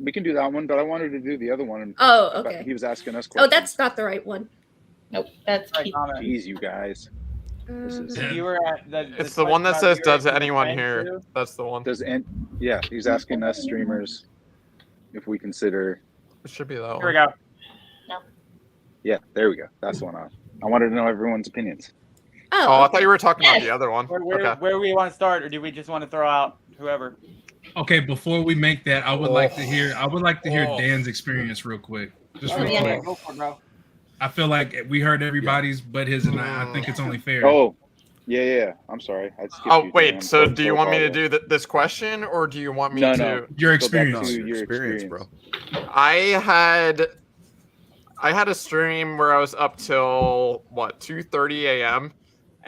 We can do that one, but I wanted to do the other one. Oh, But okay. He was asking us Oh, questions. that's not the right one. Nope, that's Right Keith. comment. Jeez, you guys. This is- Yeah. You were at the It's the one that question says, about "Does you were anyone friends here?" too? That's the one. Yeah, he's asking us streamers if we consider. It should be that Here we one. go. Yeah, there we go. That's the one I wanted to know everyone's opinions. Oh, I thought you were talking about the other one. Where do we want to start, or do we just want to throw out whoever? Okay, before we make that, I would like to hear Oh. Dan's experience real quick. Just Oh, real yeah, quick. go for it, bro. I feel like we heard everybody's but his, and I think it's only fair. Oh, yeah. I'm sorry. I skipped Oh you, wait, Dan. so do you want me to apologize. do this question, or do you want me No, to? no. Your Go back experience. to Your experience, bro. I had a stream where I was up till 2:30 a.m.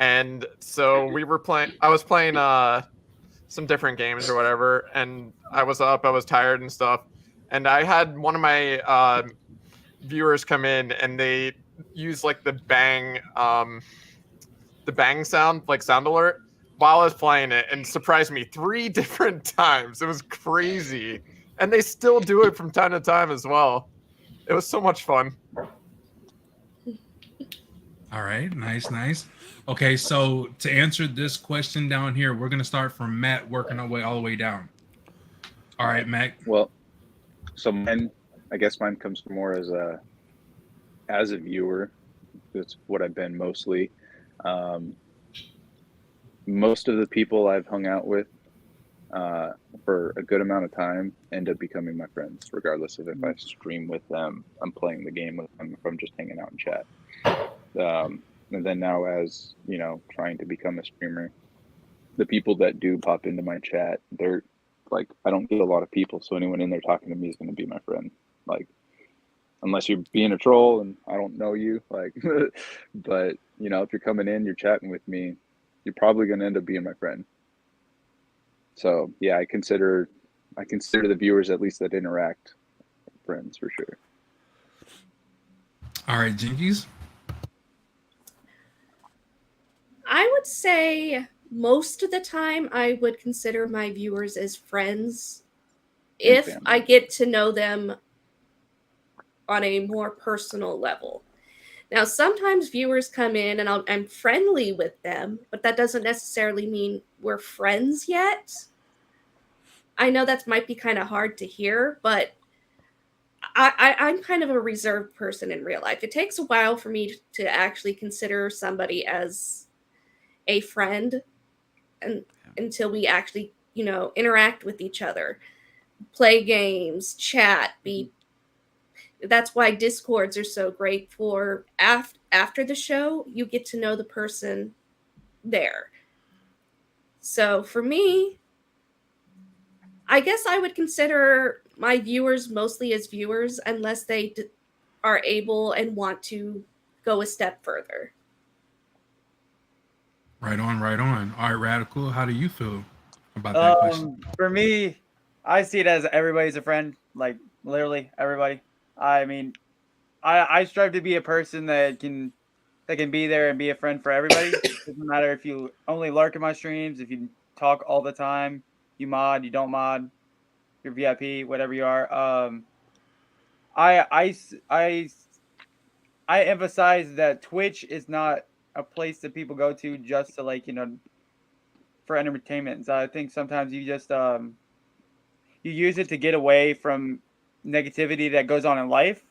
And so we were playing. I was playing some different games or whatever, and I was up. I was tired and stuff, and I had one of my viewers come in, and they use like the bang sound, like sound alert, while I was playing it, and surprised me 3 different times. It was crazy, and they still do it from time to time as well. It was so much fun. All right, nice. Okay, so to answer this question down here, we're gonna start from Matt, working our way all the way down. All right, Matt. Well, so I guess mine comes more as a viewer. That's what I've been mostly. Most of the people I've hung out with for a good amount of time end up becoming my friends, regardless of if I stream with them, I'm playing the game with them, if I'm just hanging out in chat. And then now, as you know, trying to become a streamer, the people that do pop into my chat, they're like, I don't get a lot of people, so anyone in there talking to me is going to be my friend. Like, unless you're being a troll and I don't know you, like, but you know, if you're coming in, you're chatting with me, you're probably going to end up being my friend. So yeah, I consider the viewers, at least that interact, friends for sure. All right, Jinkies. I would say most of the time I would consider my viewers as friends if family. I get to know them on a more personal level. Now, sometimes viewers come in and I'm friendly with them, but that doesn't necessarily mean we're friends yet. I know that might be kind of hard to hear, but I'm kind of a reserved person in real life. It takes a while for me to actually consider somebody as a friend, and until we actually, you know, interact with each other, play games, chat, that's why Discords are so great for after the show, you get to know the person there. So for me, I guess I would consider my viewers mostly as viewers unless they are able and want to go a step further. Right on. All right, Radical, how do you feel about that question? For me, I see it as everybody's a friend, like literally everybody. I mean, I strive to be a person that can be there and be a friend for everybody. It doesn't matter if you only lurk in my streams, if you talk all the time, you mod, you don't mod, you're VIP, whatever you are. I emphasize that Twitch is not a place that people go to just to, like, you know, for entertainment. So I think sometimes you just you use it to get away from negativity that goes on in life.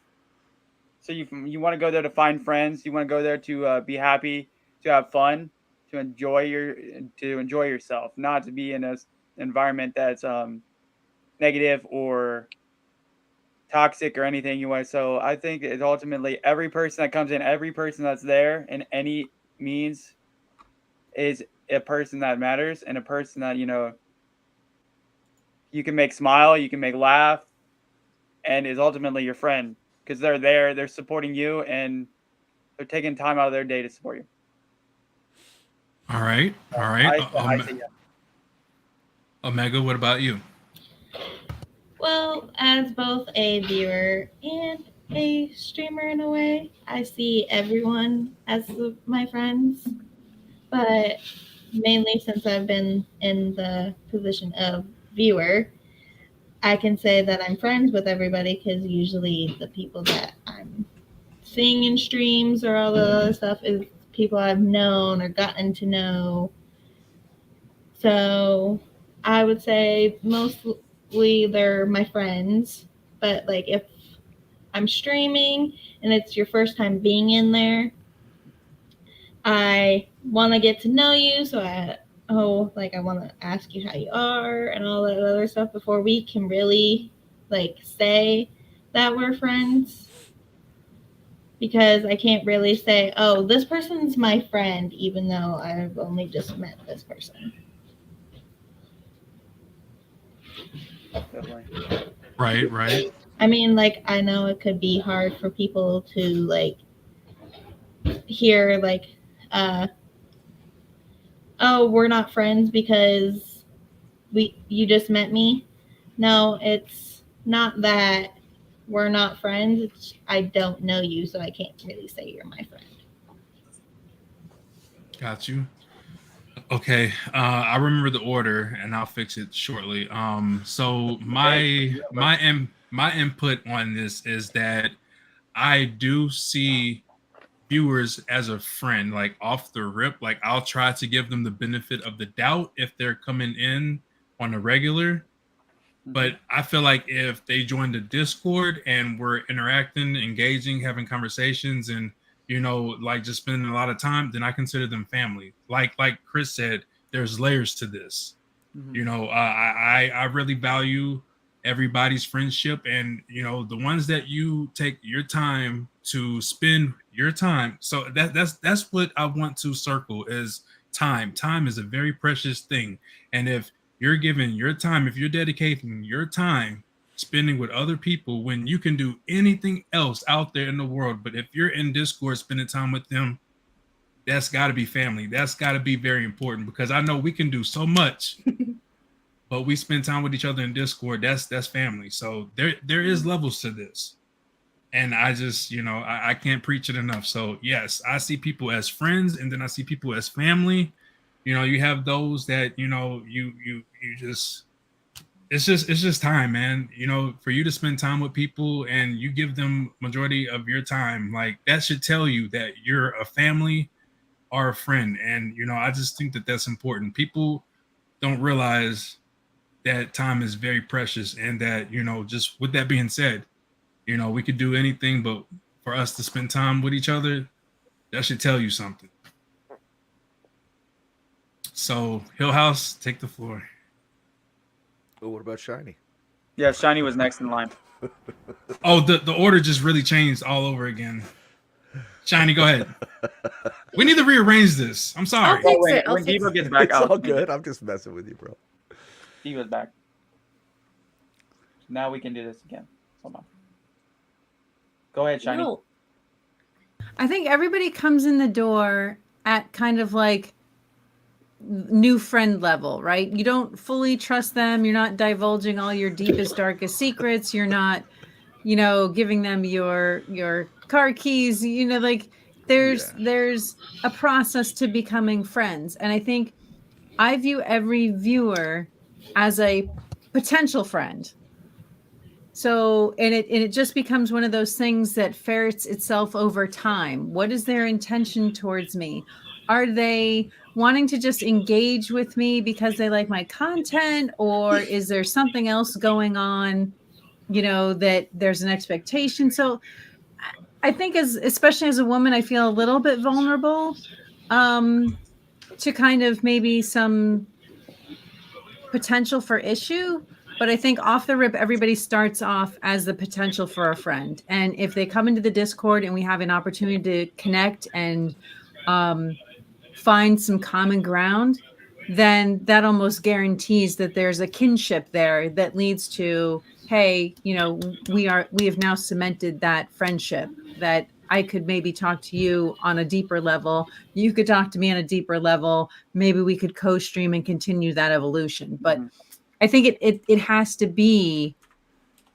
So you want to go there to find friends. You want to go there to be happy, to have fun, to enjoy yourself, not to be in an environment that's negative or toxic or anything you want. So I think it's ultimately every person that comes in, every person that's there in any means is a person that matters, and a person that, you know, you can make smile, you can make laugh, and is ultimately your friend because they're there, they're supporting you, and they're taking time out of their day to support you. All right. I say yeah. Omega, what about you? Well, as both a viewer and a streamer in a way, I see everyone as my friends. But mainly since I've been in the position of viewer, I can say that I'm friends with everybody because usually the people that I'm seeing in streams or all the other stuff is people I've known or gotten to know. So I would say mostly they're my friends, but like if I'm streaming and it's your first time being in there, I want to get to know you, so I want to ask you how you are and all that other stuff before we can really like say that we're friends, because I can't really say, oh, this person's my friend, even though I've only just met this person. Definitely. Right. I mean, like, I know it could be hard for people to like hear like oh, we're not friends because you just met me. No, it's not that we're not friends. It's, I don't know you, so I can't really say you're my friend. Got you. Okay, I remember the order, and I'll fix it shortly. So my input on this is that I do see viewers as a friend, like off the rip. Like I'll try to give them the benefit of the doubt if they're coming in on a regular. But I feel like if they join the Discord and we're interacting, engaging, having conversations, and like just spending a lot of time, then I consider them family. Like Chris said, there's layers to this. I really value everybody's friendship, and the ones that you take your time to spend your time. So that's what I want to circle is time. Time is a very precious thing, and if you're giving your time, if you're dedicating your time spending with other people when you can do anything else out there in the world, but if you're in Discord spending time with them, that's got to be family. That's got to be very important, because I know we can do so much, but we spend time with each other in Discord. That's family. So there is levels to this, and I just I can't preach it enough. So yes, I see people as friends, and then I see people as family. You have those that you just it's just time, man. For you to spend time with people and you give them majority of your time, like that should tell you that you're a family or a friend. And I just think that that's important. People don't realize that time is very precious, and that just with that being said, we could do anything, but for us to spend time with each other, that should tell you something. So Hill House, take the floor. Oh, what about Shiny? Yeah, Shiny was next in line. Oh, the order just really changed all over again. Shiny, go ahead. We need to rearrange this. I'm sorry. I'll fix it. When Devo gets back, It's all good. I'm just messing with you, bro. Devo's back. Now we can do this again. Hold on. Go ahead, Shiny. No. I think everybody comes in the door at kind of like new friend level, right? You don't fully trust them. You're not divulging all your deepest, darkest secrets. You're not, giving them your car keys. Like there's a process to becoming friends. And I think I view every viewer as a potential friend. So, and it just becomes one of those things that ferrets itself over time. What is their intention towards me? Are they wanting to just engage with me because they like my content, or is there something else going on, that there's an expectation? So I think especially as a woman, I feel a little bit vulnerable to kind of maybe some potential for issue. But I think off the rip, everybody starts off as the potential for a friend. And if they come into the Discord and we have an opportunity to connect and find some common ground, then that almost guarantees that there's a kinship there that leads to, hey, we have now cemented that friendship, that I could maybe talk to you on a deeper level. You could talk to me on a deeper level. Maybe we could co-stream and continue that evolution. But I think it has to be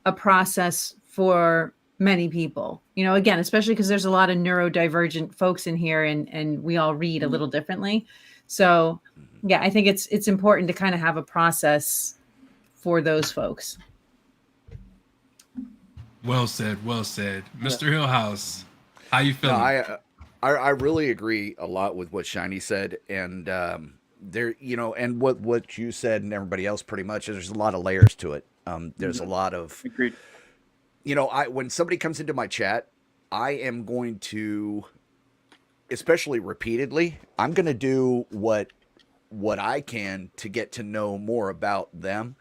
a process for many people, again, especially because there's a lot of neurodivergent folks in here, and we all read a little differently. So yeah, I think it's important to kind of have a process for those folks. Well said. Mr. Hillhouse, how you feeling? No, I really agree a lot with what Shiny said, and there, and what you said and everybody else pretty much. There's a lot of layers to it. There's a lot of, Agreed. when somebody comes into my chat, I am going to, especially repeatedly, I'm going to do what I can to get to know more about them.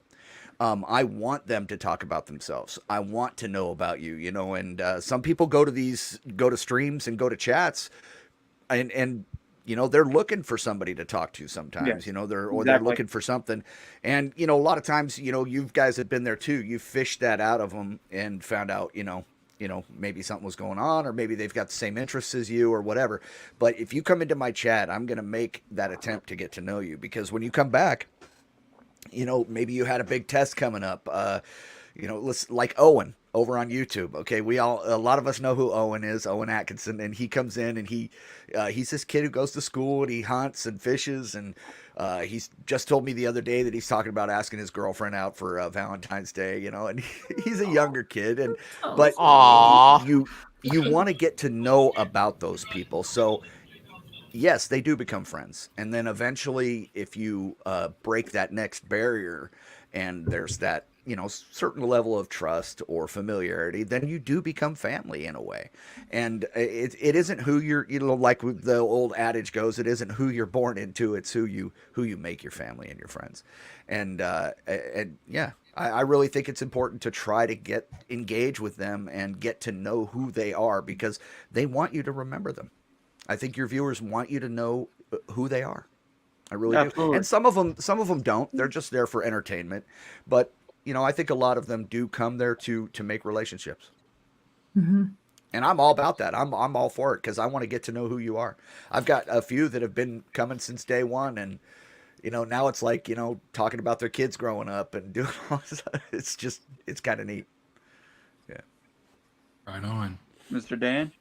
I want them to talk about themselves. I want to know about you, and some people go to streams and go to chats and they're looking for somebody to talk to sometimes, Yes, they're exactly. looking for something. And, a lot of times, you guys have been there too. You fished that out of them and found out, you know, maybe something was going on, or maybe they've got the same interests as you or whatever. But if you come into my chat, I'm going to make that attempt to get to know you, because when you come back, you know, maybe you had a big test coming up, you know, like Owen over on YouTube. Okay. A lot of us know who Owen is, Owen Atkinson, and he comes in and he's this kid who goes to school and he hunts and fishes. And he's just told me the other day that he's talking about asking his girlfriend out for Valentine's Day, you know, and he's a younger kid. And, but Aww. you want to get to know about those people. So yes, they do become friends. And then eventually, if you break that next barrier and there's that, you know, certain level of trust or familiarity, then you do become family in a way. And it isn't who you're, you know, like the old adage goes, it isn't who you're born into, it's who you make your family and your friends. And yeah, I really think it's important to try to engage with them and get to know who they are, because they want you to remember them. I think your viewers want you to know who they are. I really do. And some of them don't. They're just there for entertainment. But you know, I think a lot of them do come there to make relationships. Mm-hmm. And I'm all about that. I'm all for it, because I want to get to know who you are. I've got a few that have been coming since day one, and you know, now it's like, you know, talking about their kids growing up and doing all this. It's kind of neat. Yeah. Right on. Mr. Dan?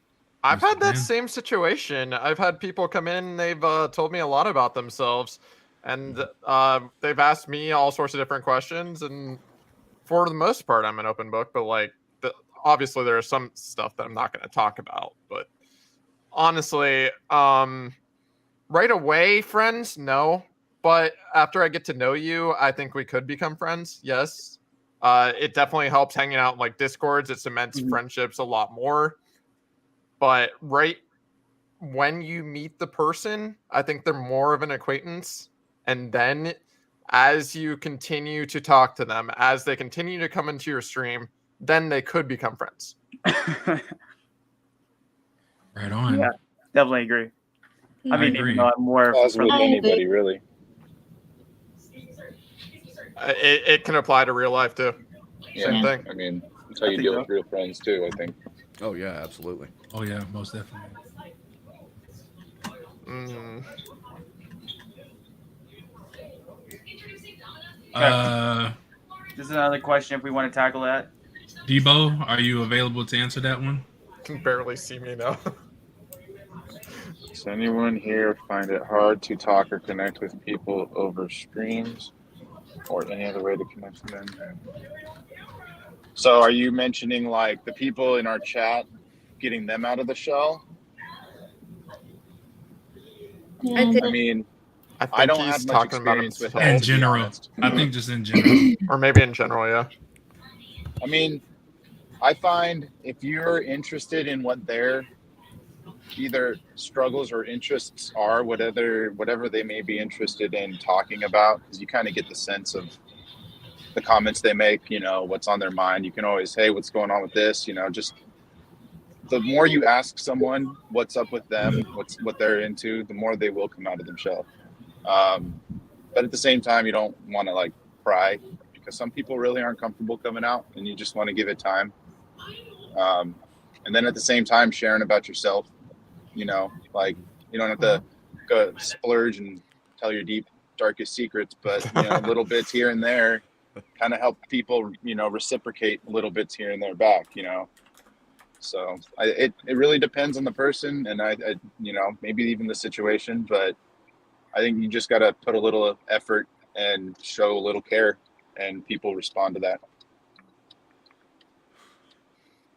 I've had that Dan? same situation. I've had people come in, they've told me a lot about themselves, and they've asked me all sorts of different questions, and for the most part, I'm an open book, but like, obviously there is some stuff that I'm not going to talk about, but honestly, right away, friends, no, but after I get to know you, I think we could become friends. Yes. It definitely helps hanging out in like Discords. It cements friendships a lot more. But right when you meet the person, I think they're more of an acquaintance. And then as you continue to talk to them, as they continue to come into your stream, then they could become friends. Right on. Yeah, definitely agree. I mean, agree. even though I'm more As with I anybody, really. It can apply to real life too. Yeah. Same thing. I mean, that's how you deal with real friends too, I think. Oh yeah, absolutely. Oh yeah, most definitely. Mm. This is another question if we want to tackle that. Debo, are you available to answer that one? Can barely see me now. Does anyone here find it hard to talk or connect with people over streams or any other way to connect with them? So are you mentioning like the people in our chat, getting them out of the shell? I think- I mean, I think I don't he's have much talking about experience with himself. it, In to be general. honest. I think just in general. Or maybe in general, yeah. I mean, I find if you're interested in what their either struggles or interests are, whatever they may be interested in talking about, because you kind of get the sense of the comments they make, you know, what's on their mind. You can always, hey, what's going on with this? You know, just the more you ask someone what's up with them, what they're into, the more they will come out of themselves. But at the same time, you don't want to like pry, because some people really aren't comfortable coming out, and you just want to give it time. And then at the same time, sharing about yourself, you know, like you don't have to go splurge and tell your deep, darkest secrets, but you know, little bits here and there kind of help people, you know, reciprocate little bits here and there back, you know. So it really depends on the person, and I you know, maybe even the situation, but I think you just got to put a little effort and show a little care, and people respond to that.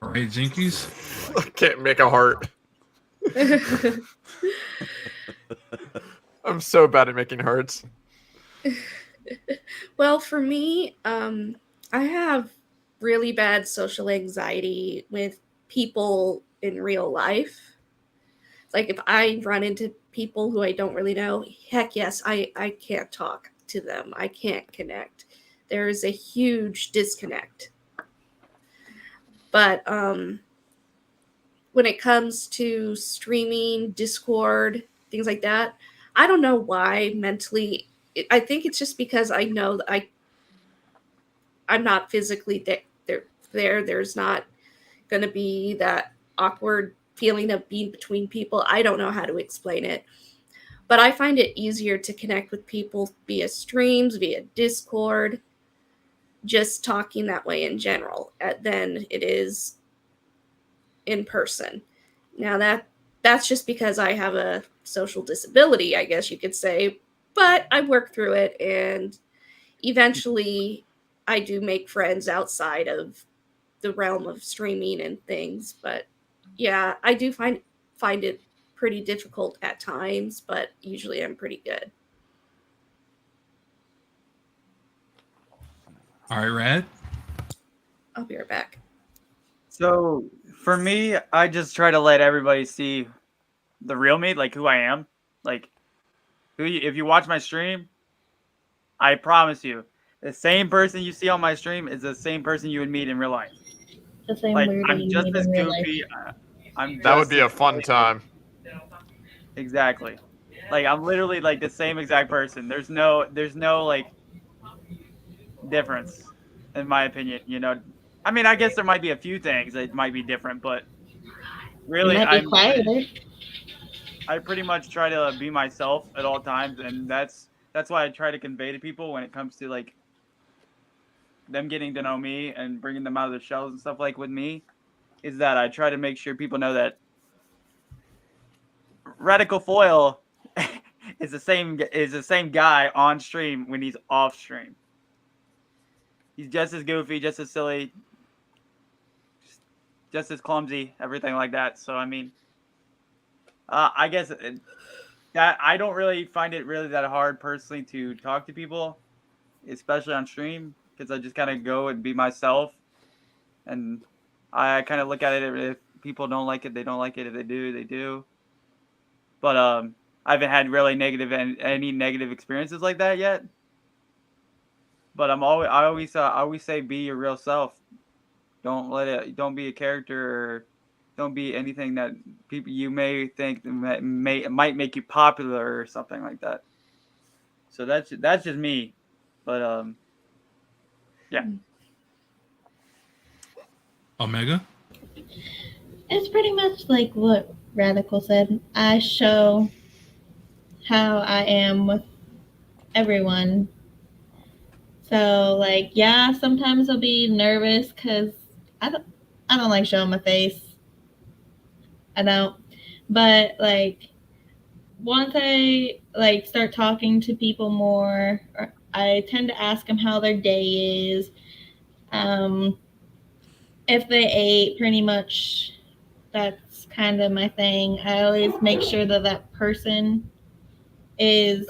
All right, Jinkies. I can't make a heart. I'm so bad at making hearts. Well, for me, I have really bad social anxiety with people in real life. Like if I run into people who I don't really know, heck yes, I can't talk to them. I can't connect. There is a huge disconnect. But when it comes to streaming, Discord, things like that, I don't know why mentally. I think it's just because I know that I'm not physically there. There's not going to be that awkward feeling of being between people. I don't know how to explain it, but I find it easier to connect with people via streams, via Discord, just talking that way in general than it is in person. Now that's just because I have a social disability, I guess you could say, but I work through it, and eventually I do make friends outside of the realm of streaming and things. But yeah, I do find it pretty difficult at times, but usually I'm pretty good. All right, Rad. I'll be right back. So for me, I just try to let everybody see the real me, like who I am. Like, if you watch my stream, I promise you, the same person you see on my stream is the same person you would meet in real life. The same Like, weirdo I'm you just meet as in real life. goofy. That would be a fun time. Exactly. Like, I'm literally like the same exact person. There's no like difference, in my opinion. You know, I mean, I guess there might be a few things that might be different, but really, It might be quieter. I pretty much try to be myself at all times, and that's why I try to convey to people when it comes to like them getting to know me and bringing them out of their shells and stuff like with me, is that I try to make sure people know that Radical Foil is the same guy on stream when he's off stream. He's just as goofy, just as silly, just as clumsy, everything like that. So I mean, I guess that I don't really find it really that hard personally to talk to people, especially on stream, because I just kind of go and be myself, and I kind of look at it. If people don't like it, they don't like it. If they do, they do. But I haven't had really any negative experiences like that yet. But I always say be your real self. Don't be a character, or don't be anything that people you may think might make you popular or something like that. So that's just me. But yeah. Omega. It's pretty much like what Radical said. I show how I am with everyone. So like, yeah, sometimes I'll be nervous because I don't like showing my face. I don't. But like, once I like start talking to people more, I tend to ask them how their day is. If they ate, pretty much that's kind of my thing. I always make sure that person is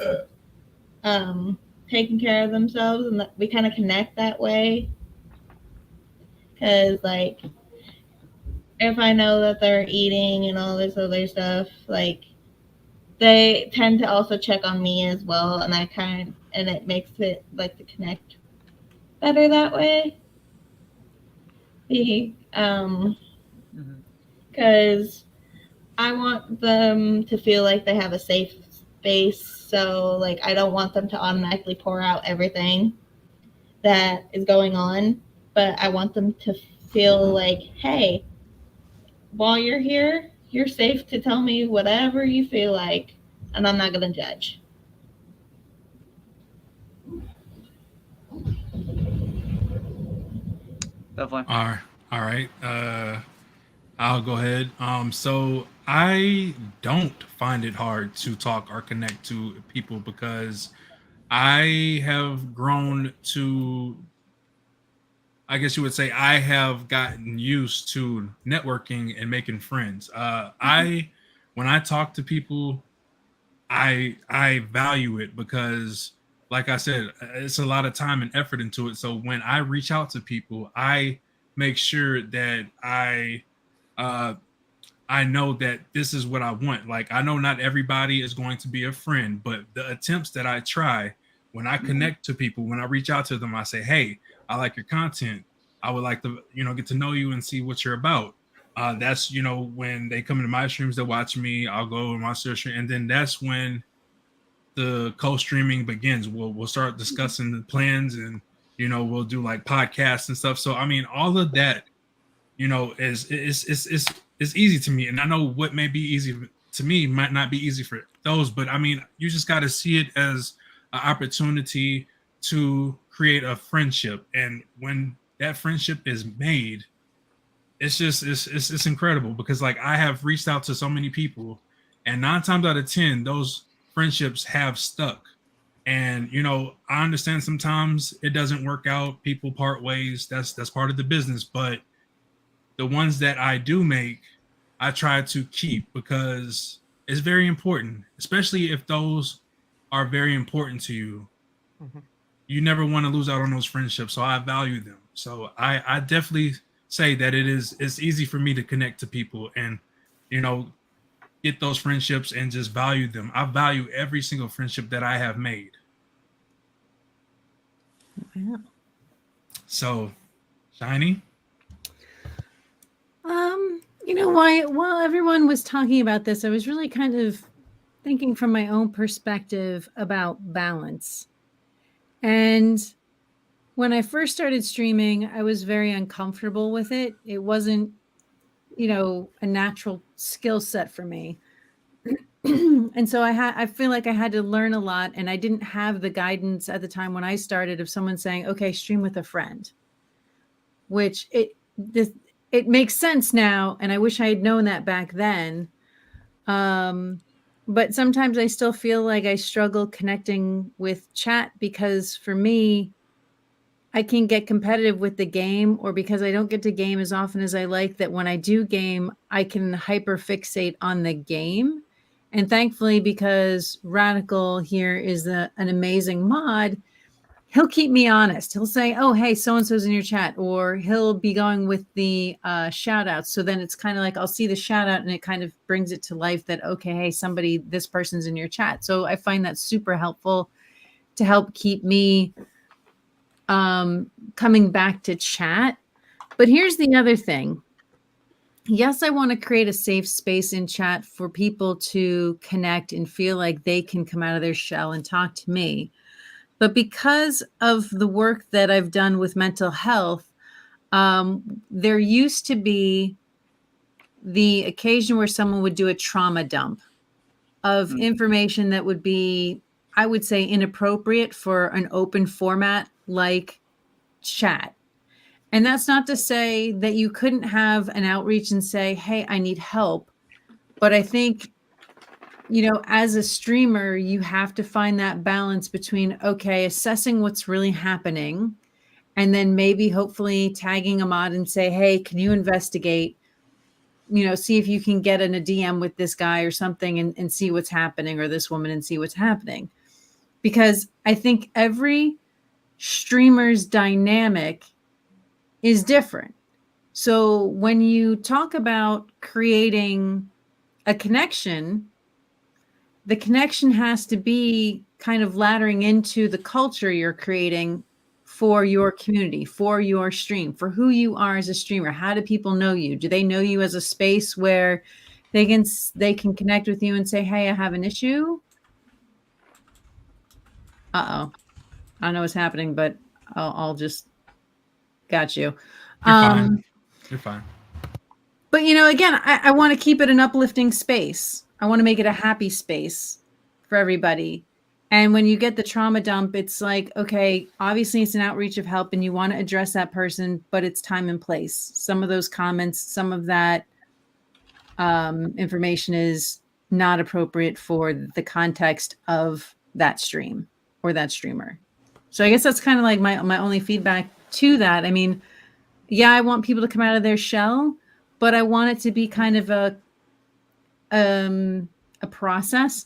taking care of themselves, and that we kind of connect that way. Because like, if I know that they're eating and all this other stuff, like they tend to also check on me as well, and it makes it like to connect better that way. Because I want them to feel like they have a safe space. So like, I don't want them to automatically pour out everything that is going on, but I want them to feel like, hey, while you're here, you're safe to tell me whatever you feel like, and I'm not going to judge. Definitely. All right. I'll go ahead. So I don't find it hard to talk or connect to people because I have grown to, I guess you would say, I have gotten used to networking and making friends. When I talk to people, I value it because, like I said, it's a lot of time and effort into it. So when I reach out to people, I make sure that I know that this is what I want. Like, I know not everybody is going to be a friend, but the attempts that I try, when I connect to people, when I reach out to them, I say, hey, I like your content. I would like to, get to know you and see what you're about. That's, when they come into my streams, they watch me, I'll go and watch their stream. And then that's when the co-streaming begins. We'll start discussing the plans, and, we'll do like podcasts and stuff. So, I mean, all of that you know, is easy to me. And I know what may be easy to me might not be easy for those, but I mean, you just got to see it as an opportunity to create a friendship. And when that friendship is made, it's just it's incredible, because like I have reached out to so many people, and 9 times out of 10 those friendships have stuck. And you know, I understand sometimes it doesn't work out, people part ways, that's part of the business, but the ones that I do make, I try to keep, because it's very important, especially if those are very important to you. Mhm. You never want to lose out on those friendships, so I value them. So I definitely say that it's easy for me to connect to people and, you know, get those friendships and just value them. I value every single friendship that I have made. Yeah. So, Shiny. You know, while everyone was talking about this, I was really kind of thinking from my own perspective about balance. And when I first started streaming, I was very uncomfortable with it. It wasn't, you know, a natural skill set for me. And so I feel like I had to learn a lot, and I didn't have the guidance at the time when I started of someone saying, okay, stream with a friend, which it makes sense now. And I wish I had known that back then. But sometimes I still feel like I struggle connecting with chat, because for me, I can get competitive with the game, or because I don't get to game as often as I like, that when I do game, I can hyper fixate on the game. And thankfully, because Radical here is an amazing mod, he'll keep me honest. He'll say, oh, hey, so-and-so's in your chat, or he'll be going with the shout outs. So then it's kind of like, I'll see the shout out and it kind of brings it to life that, okay, hey, this person's in your chat. So I find that super helpful to help keep me coming back to chat. But here's the other thing. Yes, I want to create a safe space in chat for people to connect and feel like they can come out of their shell and talk to me. But because of the work that I've done with mental health, there used to be the occasion where someone would do a trauma dump of information that would be, I would say, inappropriate for an open format like chat. And that's not to say that you couldn't have an outreach and say, hey, I need help. But I think, you know, as a streamer, you have to find that balance between, okay, assessing what's really happening, and then maybe hopefully tagging a mod and say, hey, can you investigate, you know, see if you can get in a DM with this guy or something and see what's happening, or this woman, and see what's happening. Because I think every streamer's dynamic is different. So when you talk about creating a connection, the connection has to be kind of laddering into the culture you're creating for your community, for your stream, for who you are as a streamer. How do people know you? Do they know you as a space where they can connect with you and say, hey, I have an issue? Uh-oh. I don't know what's happening, but I'll just got you. You're fine. You're fine. But, you know, again, I want to keep it an uplifting space. I want to make it a happy space for everybody. And when you get the trauma dump, it's like, okay, obviously it's an outreach of help and you want to address that person, but it's time and place. Some of those comments, some of that information is not appropriate for the context of that stream or that streamer. So I guess that's kind of like my only feedback to that. I mean, yeah, I want people to come out of their shell, but I want it to be kind of a process,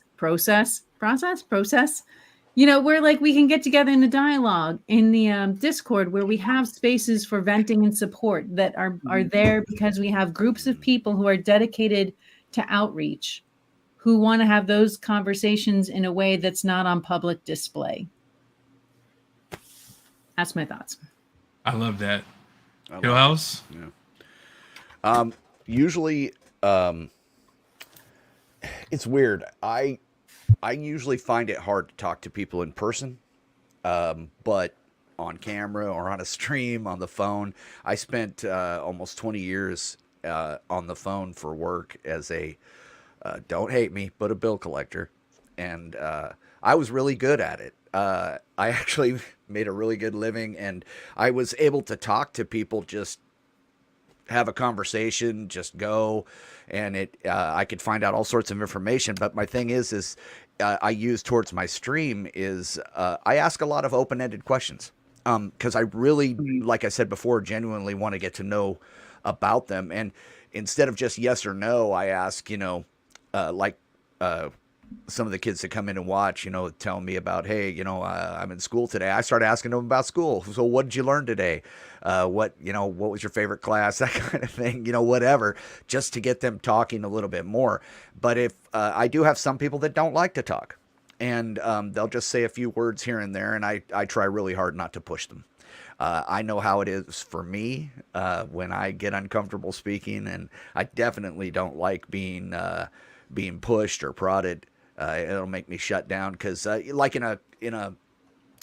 you know, where like we can get together in the dialogue in the Discord, where we have spaces for venting and support that are there because we have groups of people who are dedicated to outreach, who want to have those conversations in a way that's not on public display. That's my thoughts. I love that. Hill House? Yeah. Usually, it's weird. I usually find it hard to talk to people in person, but on camera or on a stream on the phone. I spent almost 20 years on the phone for work as a don't hate me, but a bill collector, and I was really good at it. I actually made a really good living, and I was able to talk to people, just have a conversation, just go, and I could find out all sorts of information. But my thing is I use towards my stream is I ask a lot of open-ended questions because I really, like I said before, genuinely want to get to know about them. And instead of just yes or no, I ask, some of the kids that come in and watch, tell me about, hey, I'm in school today. I start asking them about school. So what did you learn today? What was your favorite class? That kind of thing, whatever, just to get them talking a little bit more. But if I do have some people that don't like to talk, and they'll just say a few words here and there, and I try really hard not to push them. I know how it is for me when I get uncomfortable speaking, and I definitely don't like being pushed or prodded. It'll make me shut down because, like in a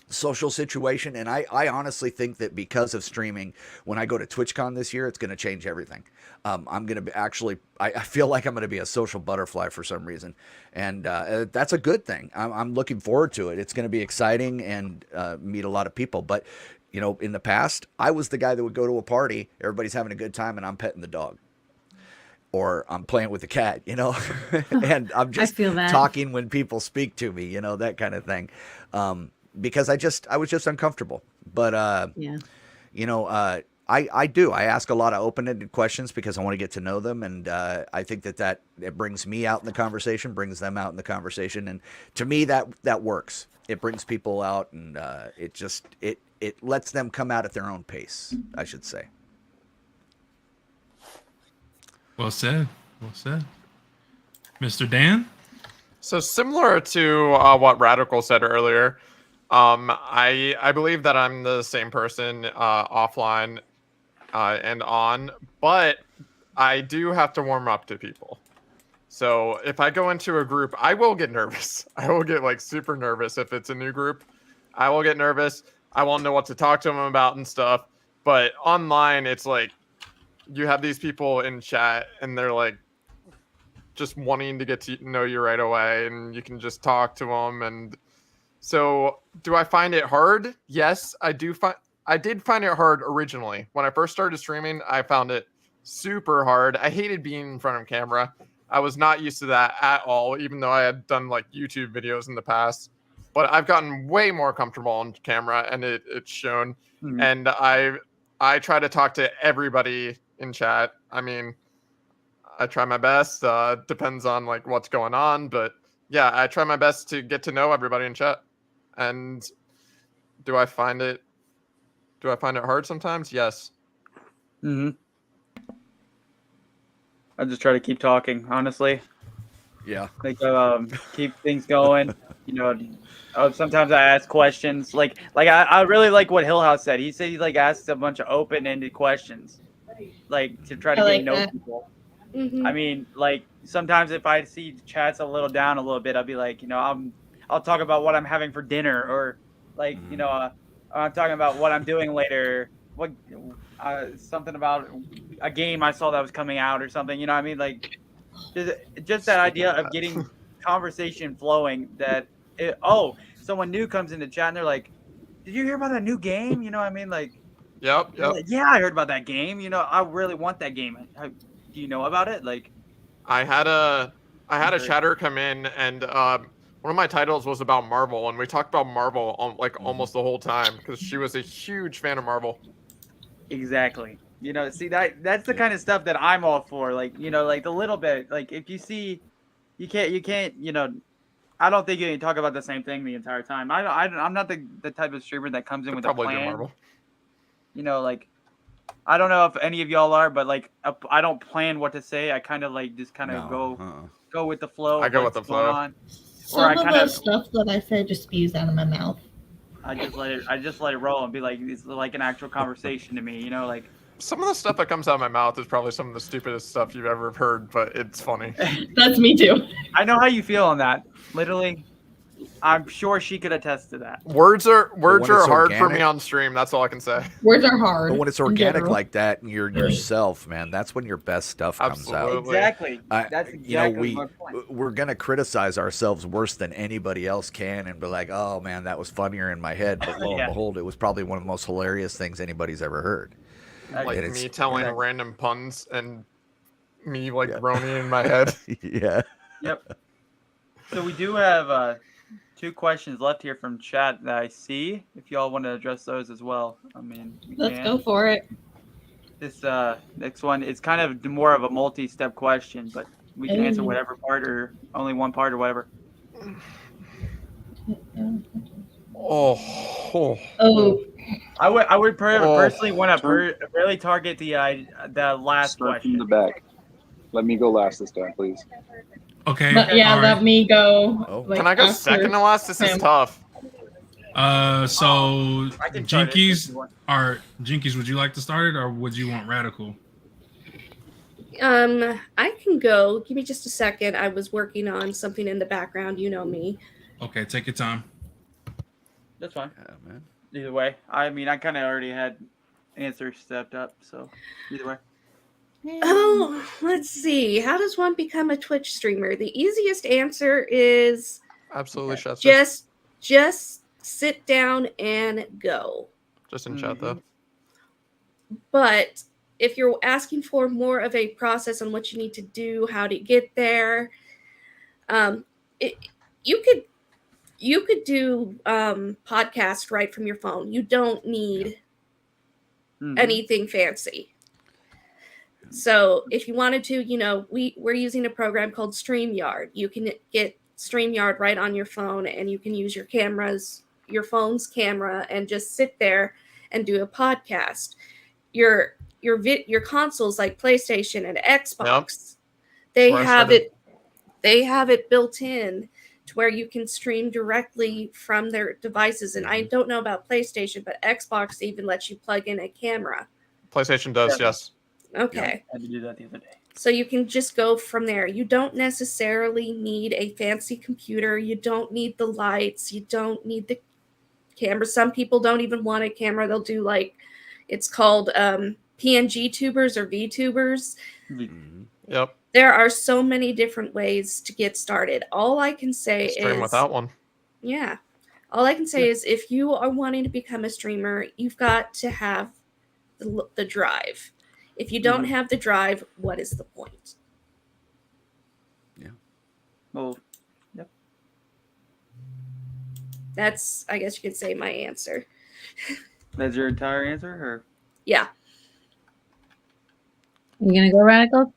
social situation, and I honestly think that because of streaming, when I go to TwitchCon this year, it's going to change everything. I'm going to be I feel like I'm going to be a social butterfly for some reason, and that's a good thing. I'm looking forward to it. It's going to be exciting and meet a lot of people. But in the past, I was the guy that would go to a party, everybody's having a good time, and I'm petting the dog. Or I'm playing with the cat, and I'm just talking when people speak to me, that kind of thing. Because I was just uncomfortable. But, I ask a lot of open-ended questions because I want to get to know them. And I think that it brings me out in the conversation, brings them out in the conversation. And to me, that works. It brings people out, and it lets them come out at their own pace, I should say. Well said. Well said. Mr. Dan? So similar to what Radical said earlier, I believe that I'm the same person offline and on, but I do have to warm up to people. So if I go into a group, I will get nervous. I will get super nervous if it's a new group. I will get nervous. I won't know what to talk to them about and stuff. But online, it's you have these people in chat and they're just wanting to get to know you right away, and you can just talk to them. And so do I find it hard? Yes, I did find it hard originally. When I first started streaming, I found it super hard. I hated being in front of camera. I was not used to that at all, even though I had done YouTube videos in the past. But I've gotten way more comfortable on camera, and it's shown. Mm-hmm. And I try to talk to everybody in chat. I mean, I try my best. Depends on what's going on, but yeah, I try my best to get to know everybody in chat. And do I find it hard sometimes? Yes. Mm-hmm. I just try to keep talking, honestly. Yeah. Keep things going. Sometimes I ask questions. I really like what Hillhouse said. He said he asks a bunch of open-ended questions, to try to get to know people. Mm-hmm. I mean, sometimes if I see chat's a little down a little bit, I'll be I'll talk about what I'm having for dinner, or I'm talking about what I'm doing later. What something about a game I saw that was coming out or something. You know what I mean? Just that idea of getting conversation flowing. Someone new comes in the chat and they're like, "Did you hear about that new game?" You know what I mean? Yep. Yeah, I heard about that game. I really want that game. Do you know about it? I had a chatter come in, and one of my titles was about Marvel, and we talked about Marvel on almost the whole time because she was a huge fan of Marvel. Exactly. See that's the kind of stuff that I'm all for. The little bit. If you see, you can't. I don't think you can talk about the same thing the entire time. I'm not the type of streamer that comes in with a plan. Marvel. I don't know if any of y'all are, but I don't plan what to say. I kind of go with the flow. I go with the flow. Some of the stuff that I say just spews out of my mouth. I just let it roll and be it's like an actual conversation to me. Some of the stuff that comes out of my mouth is probably some of the stupidest stuff you've ever heard, but it's funny. That's me too. I know how you feel on that. Literally, I'm sure she could attest to that. Words are when it's hard for me organic- on stream. That's all I can say. Words are hard. But when it's in organic general. like that and you're yourself, man, that's when your best stuff comes out. Absolutely. Exactly. I- That's you know, exactly my point. we're gonna criticize ourselves worse than anybody else can, and be like, "Oh man, that was funnier in my head." But lo Yeah. and behold, it was probably one of the most hilarious things anybody's ever heard. Like And it's- me telling Exactly. random puns and me like Yeah. groaning in my head. Yeah. Yep. So we do have 2 questions left here from chat that I see. If y'all want to address those as well, I mean, we Let's can. go for it. This next one is kind of more of a multi-step question, but we can answer Ooh. whatever part or only one part or whatever. Oh, Oh, I would Oh, personally want to really target the last Start from question. the back. Let me go last this time, please. Okay. but yeah, all right. let me go. Oh. Like, can I go after- second to last? This is him. tough. So I can start it if Jinkies you want. Jinkies, would you like to start it or would you want Radical? I can go. Give me just a second. I was working on something in the background. You know me. Okay, take your time. That's fine. Yeah, man. Either way, I mean, I kind of already had answers stepped up, so either way. Oh, let's see. How does one become a Twitch streamer? The easiest answer is Absolutely, Chester. just sit down and go. Just in chat though. But if you're asking for more of a process on what you need to do, how to get there, you could do podcast right from your phone. You don't need Mhm. anything fancy. So if you wanted to, we're using a program called StreamYard. You can get StreamYard right on your phone, and you can use your phone's camera, and just sit there and do a podcast. Your consoles like PlayStation and Xbox, they That's where I have started. they have it built in to where you can stream directly from their devices. And I don't know about PlayStation, but Xbox even lets you plug in a camera. PlayStation does, Yeah. yes. Okay. I had to do that the other day. So you can just go from there. You don't necessarily need a fancy computer. You don't need the lights. You don't need the camera. Some people don't even want a camera. They'll do it's called PNG tubers or VTubers. Mhm. Yep. There are so many different ways to get started. All I can say Stream is without one. yeah. All I can say is if you are wanting to become a streamer, you've got to have the drive. If you don't have the drive, what is the point? Well, That's, I guess you could say, my answer. that's your entire answer, or? Yeah. You gonna go Radical?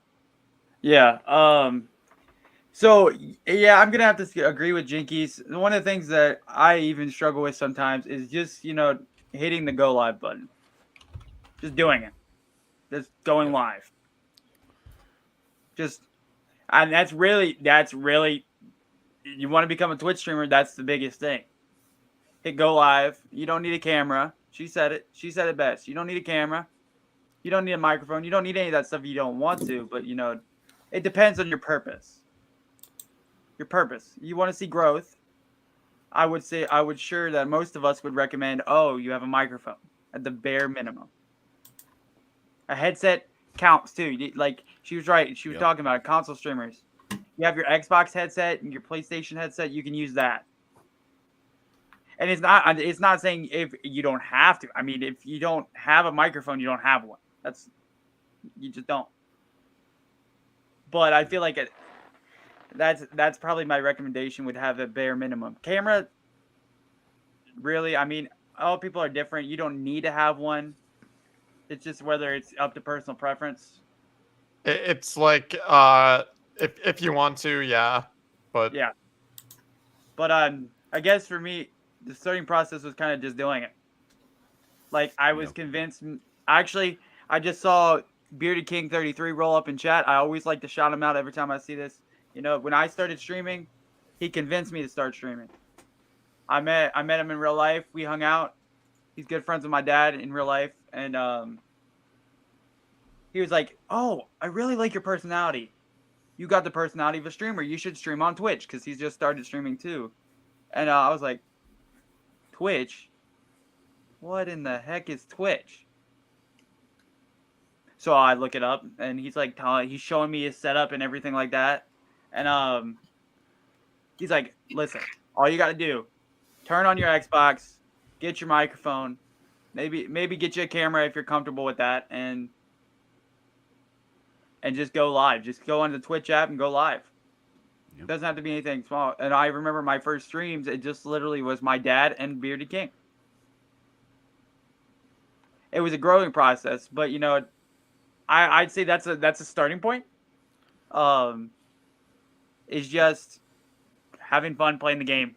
Yeah. So yeah, I'm gonna have to agree with Jinkies. One of the things that I even struggle with sometimes is just hitting the go live button, just doing it, just going live. And that's really you want to become a Twitch streamer. That's the biggest thing. Hit go live. You don't need a camera. She said it. She said it best. You don't need a camera. You don't need a microphone. You don't need any of that stuff if you don't want to, but it depends on your purpose. Your purpose. You want to see growth. I would sure that most of us would recommend, you have a microphone at the bare minimum. A headset counts too. Like she was right. She was Yep. talking about console streamers. You have your Xbox headset and your PlayStation headset, you can use that. And it's not saying if you don't have to. I mean, if you don't have a microphone, you don't have one. You just don't. But I feel like that's probably my recommendation, would have a bare minimum. Camera, really, I mean, all people are different. You don't need to have one. It's just whether it's up to personal preference. It's like if you want to, yeah. But Yeah. But I guess for me, the starting process was kind of just doing it. Like I was convinced. Actually, I just saw Bearded King 33 roll up in chat. I always like to shout him out every time I see this. When I started streaming, he convinced me to start streaming. I met him in real life. We hung out. He's good friends with my dad in real life, and he was like, "Oh, I really like your personality. You got the personality of a streamer. You should stream on Twitch," because he's just started streaming too. And I was like, Twitch? What in the heck is Twitch? So I look it up, and he's like, he's showing me his setup and everything like that. And he's like, listen, all you got to do, turn on your Xbox, get your microphone, maybe get you a camera if you're comfortable with that, and just go live. Just go on the Twitch app and go live. Yep. Doesn't have to be anything small. And I remember my first streams, it just literally was my dad and Bearded King. It was a growing process, but you know, I'd say that's a starting point. Is just having fun playing the game.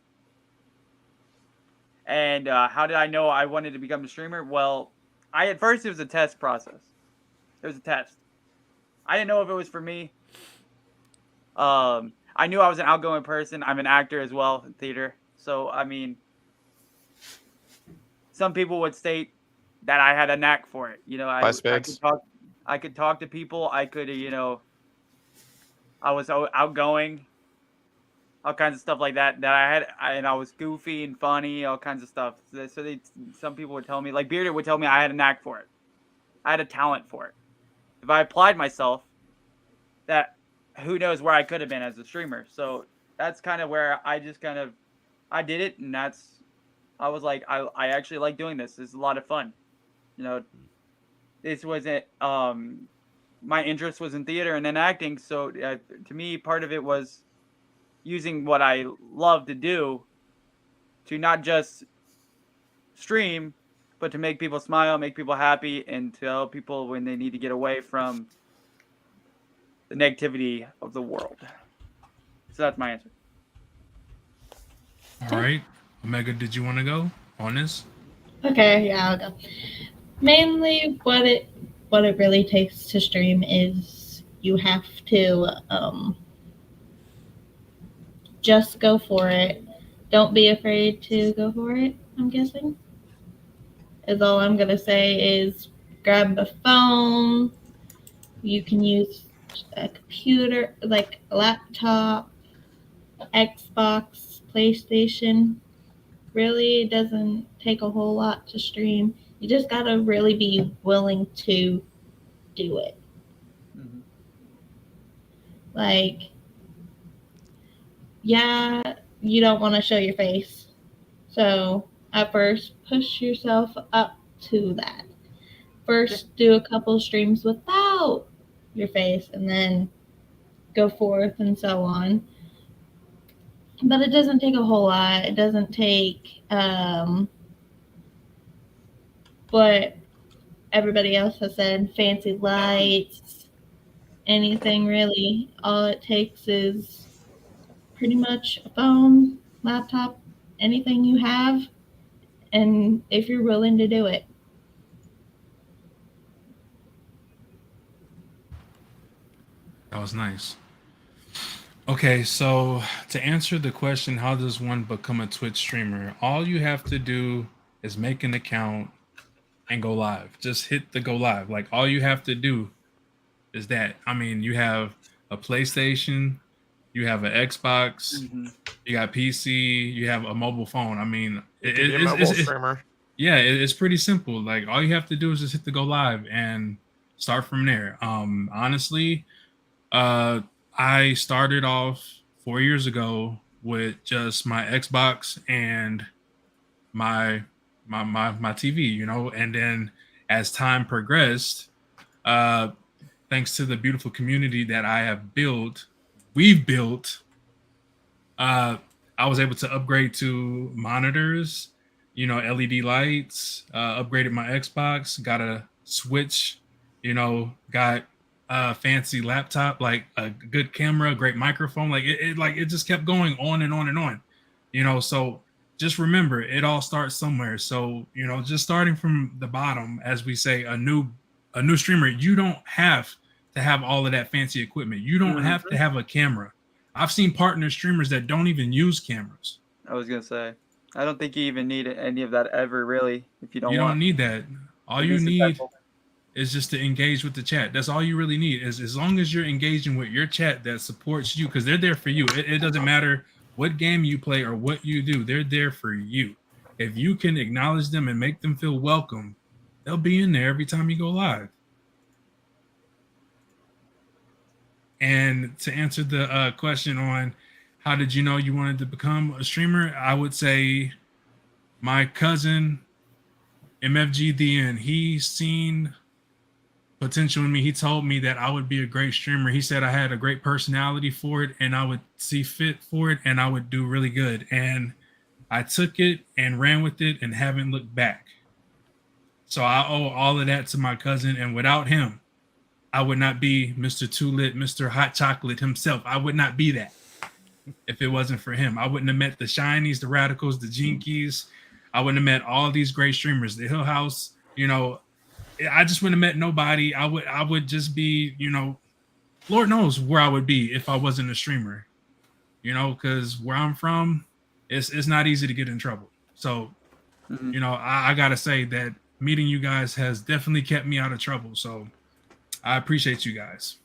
And how did I know I wanted to become a streamer? Well, at first it was a test process. It was a test. I didn't know if it was for me. I knew I was an outgoing person. I'm an actor as well in theater. So, I mean, some people would state that I had a knack for it. You know, I could talk to people. I could, you know, I was outgoing, all kinds of stuff like that. And I was goofy and funny, all kinds of stuff. So some people would tell me, like Bearded would tell me, I had a knack for it. I had a talent for it. If I applied myself, that who knows where I could have been as a streamer. So that's kind of where I did it, and I was like, I actually like doing this. This is a lot of fun. You know, this wasn't, my interest was in theater and then acting. So to me, part of it was using what I love to do to not just stream, but to make people smile, make people happy, and to help people when they need to get away from the negativity of the world. So that's my answer. All right. Omega, did you want to go on this? Okay, yeah, I'll go. Mainly what it really takes to stream is you have to just go for it. Don't be afraid to go for it, I'm guessing. Is all I'm gonna say. Is grab a phone. You can use a computer, like a laptop, Xbox, PlayStation. Really doesn't take a whole lot to stream. You just gotta really be willing to do it. Mm-hmm. Like, yeah, you don't want to show your face. So at first, push yourself up to that. First, do a couple streams without your face, and then go forth and so on. But it doesn't take a whole lot. It doesn't take what everybody else has said, fancy lights, anything really. All it takes is pretty much a phone, laptop, anything you have, and if you're willing to do it. That was nice. Okay, so to answer the question, how does one become a Twitch streamer? All you have to do is make an account and go live. Just hit the go live. Like, all you have to do is that. I mean, you have a PlayStation, you have an Xbox, you got PC, you have a mobile phone. I mean, it's pretty simple. Like, all you have to do is just hit the go live and start from there. Honestly, I started off 4 years ago with just my Xbox and my TV, you know, and then as time progressed, thanks to the beautiful community that we've built, I was able to upgrade to monitors, you know, LED lights, upgraded my Xbox, got a Switch, you know, got a fancy laptop, like a good camera, great microphone. Like it just kept going on and on and on, you know. So just remember, it all starts somewhere. So, you know, just starting from the bottom, as we say, a new streamer, you don't have to have all of that fancy equipment. You don't have to have a camera. I've seen partner streamers that don't even use cameras. I was gonna say, I don't think you even need any of that ever, really. If you don't need that. All you need is just to engage with the chat. That's all you really need. Is as long as you're engaging with your chat that supports you, because they're there for you. It doesn't matter what game you play or what you do, they're there for you. If you can acknowledge them and make them feel welcome, they'll be in there every time you go live. And to answer the question on how did you know you wanted to become a streamer, I would say my cousin, MFGDN, he seen potential in me. He told me that I would be a great streamer. He said I had a great personality for it and I would see fit for it and I would do really good. And I took it and ran with it and haven't looked back. So I owe all of that to my cousin. And without him, I would not be Mr. Too Lit, Mr. Hot Chocolate himself. I would not be that if it wasn't for him. I wouldn't have met the Shinies, the Radicals, the Jinkies. I wouldn't have met all these great streamers, the Hill House. You know, I just wouldn't have met nobody. I would just be, you know, Lord knows where I would be if I wasn't a streamer. You know, because where I'm from, it's not easy to get in trouble. So, you know, I gotta say that meeting you guys has definitely kept me out of trouble. So I appreciate you guys.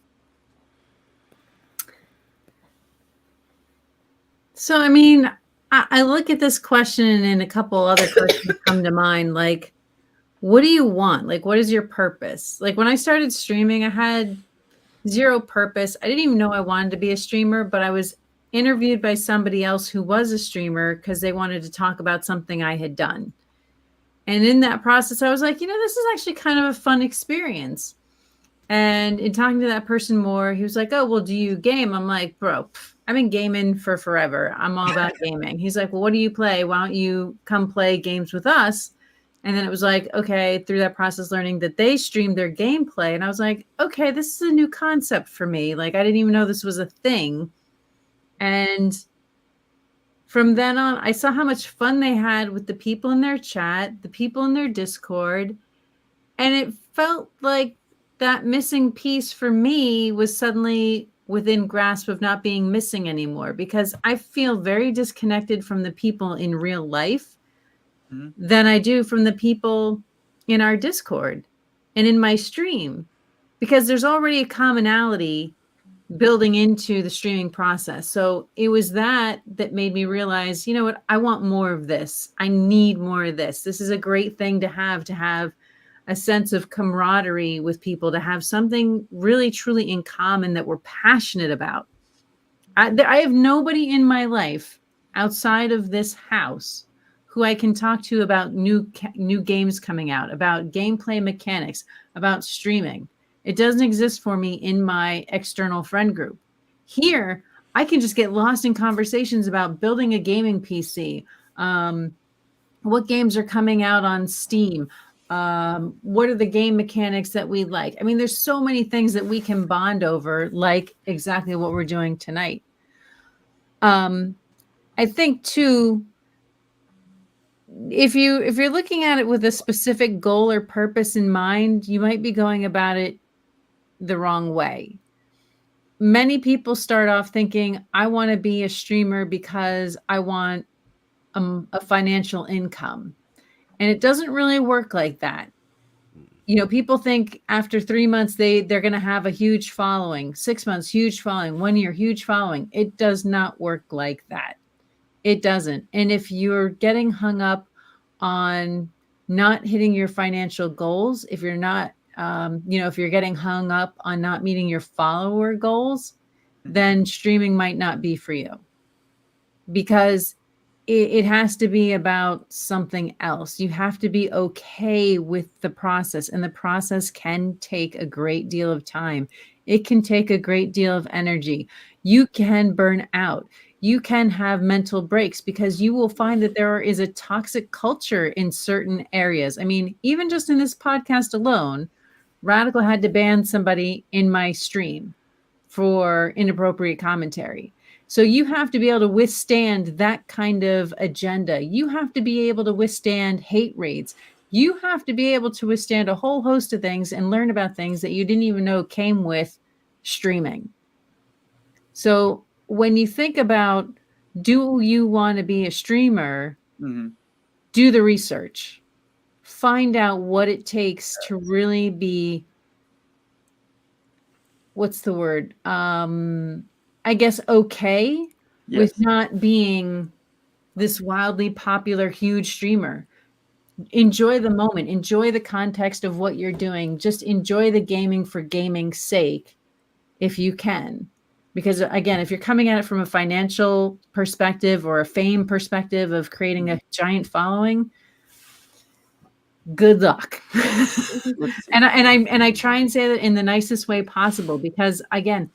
So, I mean, I look at this question and a couple other questions come to mind. Like, what do you want? Like, what is your purpose? Like, when I started streaming, I had zero purpose. I didn't even know I wanted to be a streamer, but I was interviewed by somebody else who was a streamer because they wanted to talk about something I had done. And in that process, I was like, you know, this is actually kind of a fun experience. And in talking to that person more, he was like, oh, well, do you game? I'm like, bro, I've been gaming for forever. I'm all about gaming. He's like, well, what do you play? Why don't you come play games with us? And then it was like, okay, through that process, learning that they streamed their gameplay. And I was like, okay, this is a new concept for me. Like, I didn't even know this was a thing. And from then on, I saw how much fun they had with the people in their chat, the people in their Discord. And it felt like that missing piece for me was suddenly within grasp of not being missing anymore, because I feel very disconnected from the people in real life than I do from the people in our Discord and in my stream, because there's already a commonality building into the streaming process. So it was that made me realize, you know what, I want more of this. I need more of this. This is a great thing to have a sense of camaraderie with people, to have something really, truly in common that we're passionate about. I have nobody in my life outside of this house who I can talk to about new games coming out, about gameplay mechanics, about streaming. It doesn't exist for me in my external friend group. Here, I can just get lost in conversations about building a gaming PC, what games are coming out on Steam, what are the game mechanics that we like. I mean, there's so many things that we can bond over, like exactly what we're doing tonight. I think too, if you're looking at it with a specific goal or purpose in mind, you might be going about it the wrong way. Many people start off thinking, I want to be a streamer because I want a financial income. And it doesn't really work like that. You know, people think after 3 months, they're going to have a huge following, 6 months, huge following, 1 year, huge following. It does not work like that. It doesn't. And if you're getting hung up on not hitting your financial goals, if you're not, if you're getting hung up on not meeting your follower goals, then streaming might not be for you, because it has to be about something else. You have to be okay with the process, and the process can take a great deal of time. It can take a great deal of energy. You can burn out. You can have mental breaks, because you will find that there is a toxic culture in certain areas. I mean, even just in this podcast alone, Radical had to ban somebody in my stream for inappropriate commentary. So you have to be able to withstand that kind of agenda. You have to be able to withstand hate raids. You have to be able to withstand a whole host of things and learn about things that you didn't even know came with streaming. So when you think about, do you want to be a streamer? Do the research. Find out what it takes to really be, what's the word? I guess okay with Yes. not being this wildly popular, huge streamer. Enjoy the moment, enjoy the context of what you're doing. Just enjoy the gaming for gaming's sake if you can. Because again, if you're coming at it from a financial perspective or a fame perspective of creating a giant following, good luck. and I try and say that in the nicest way possible, because again,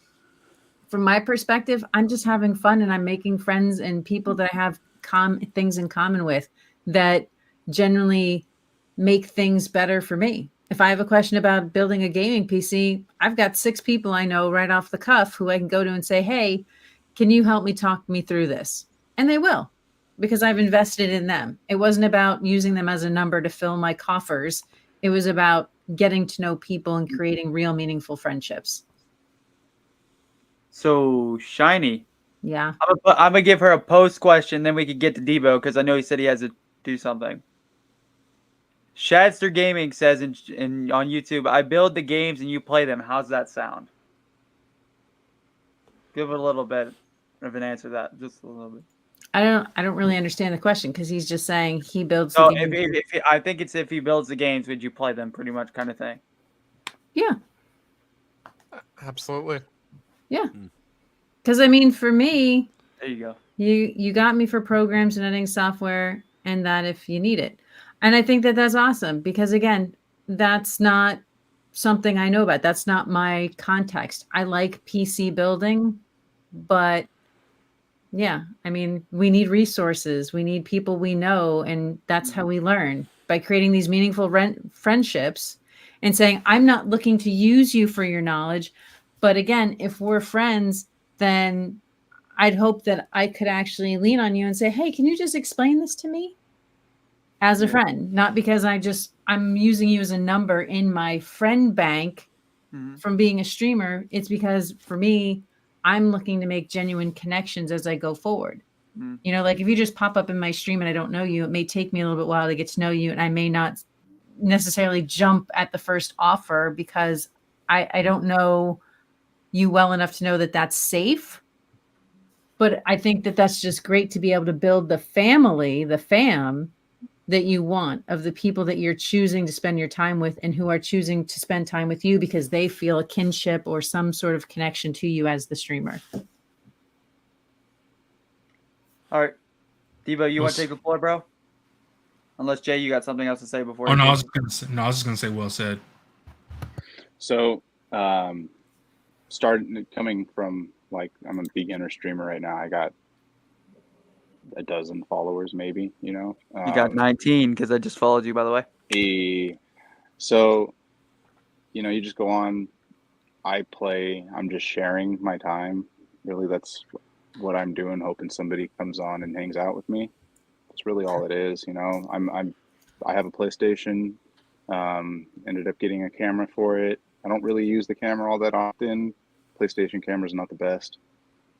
from my perspective, I'm just having fun and I'm making friends and people that I have things in common with that generally make things better for me. If I have a question about building a gaming PC, I've got 6 people I know right off the cuff who I can go to and say, hey, can you help me talk me through this? And they will, because I've invested in them. It wasn't about using them as a number to fill my coffers. It was about getting to know people and creating real meaningful friendships. So Shiny, Yeah. I'm gonna give her a post question, then we could get to Debo because I know he said he has to do something. Shadster Gaming says in on YouTube, I build the games and you play them. How's that sound? Give it a little bit of an answer to that, just a little bit. I don't really understand the question, because he's just saying he builds So the game. I think it's if he builds the games, would you play them? Pretty much kind of thing. Yeah. Absolutely. Yeah. Because I mean, for me, There you go. you got me for programs and editing software, and that if you need it. And I think that that's awesome, because again, that's not something I know about. That's not my context. I like PC building, but yeah, I mean, we need resources. We need people we know, and that's how we learn, by creating these meaningful friendships and saying, I'm not looking to use you for your knowledge. But again, if we're friends, then I'd hope that I could actually lean on you and say, hey, can you just explain this to me? As a friend, not because I'm using you as a number in my friend bank from being a streamer. It's because for me, I'm looking to make genuine connections as I go forward. You know, like if you just pop up in my stream and I don't know you, it may take me a little bit while to get to know you. And I may not necessarily jump at the first offer because I don't know you well enough to know that that's safe. But I think that that's just great to be able to build the family, the fam that you want, of the people that you're choosing to spend your time with and who are choosing to spend time with you because they feel a kinship or some sort of connection to you as the streamer. All right, Debo, you want to take the floor, bro? Unless Jay, you got something else to say before. Oh no, I was just gonna say well said. So, coming from, like, I'm a beginner streamer right now. I got a dozen followers, maybe. You know, You got 19 because I just followed you, by the way. So, you know, you just go on. I play. I'm just sharing my time. Really, that's what I'm doing. Hoping somebody comes on and hangs out with me. That's really all it is. You know, I have a PlayStation. Ended up getting a camera for it. I don't really use the camera all that often. PlayStation camera is not the best,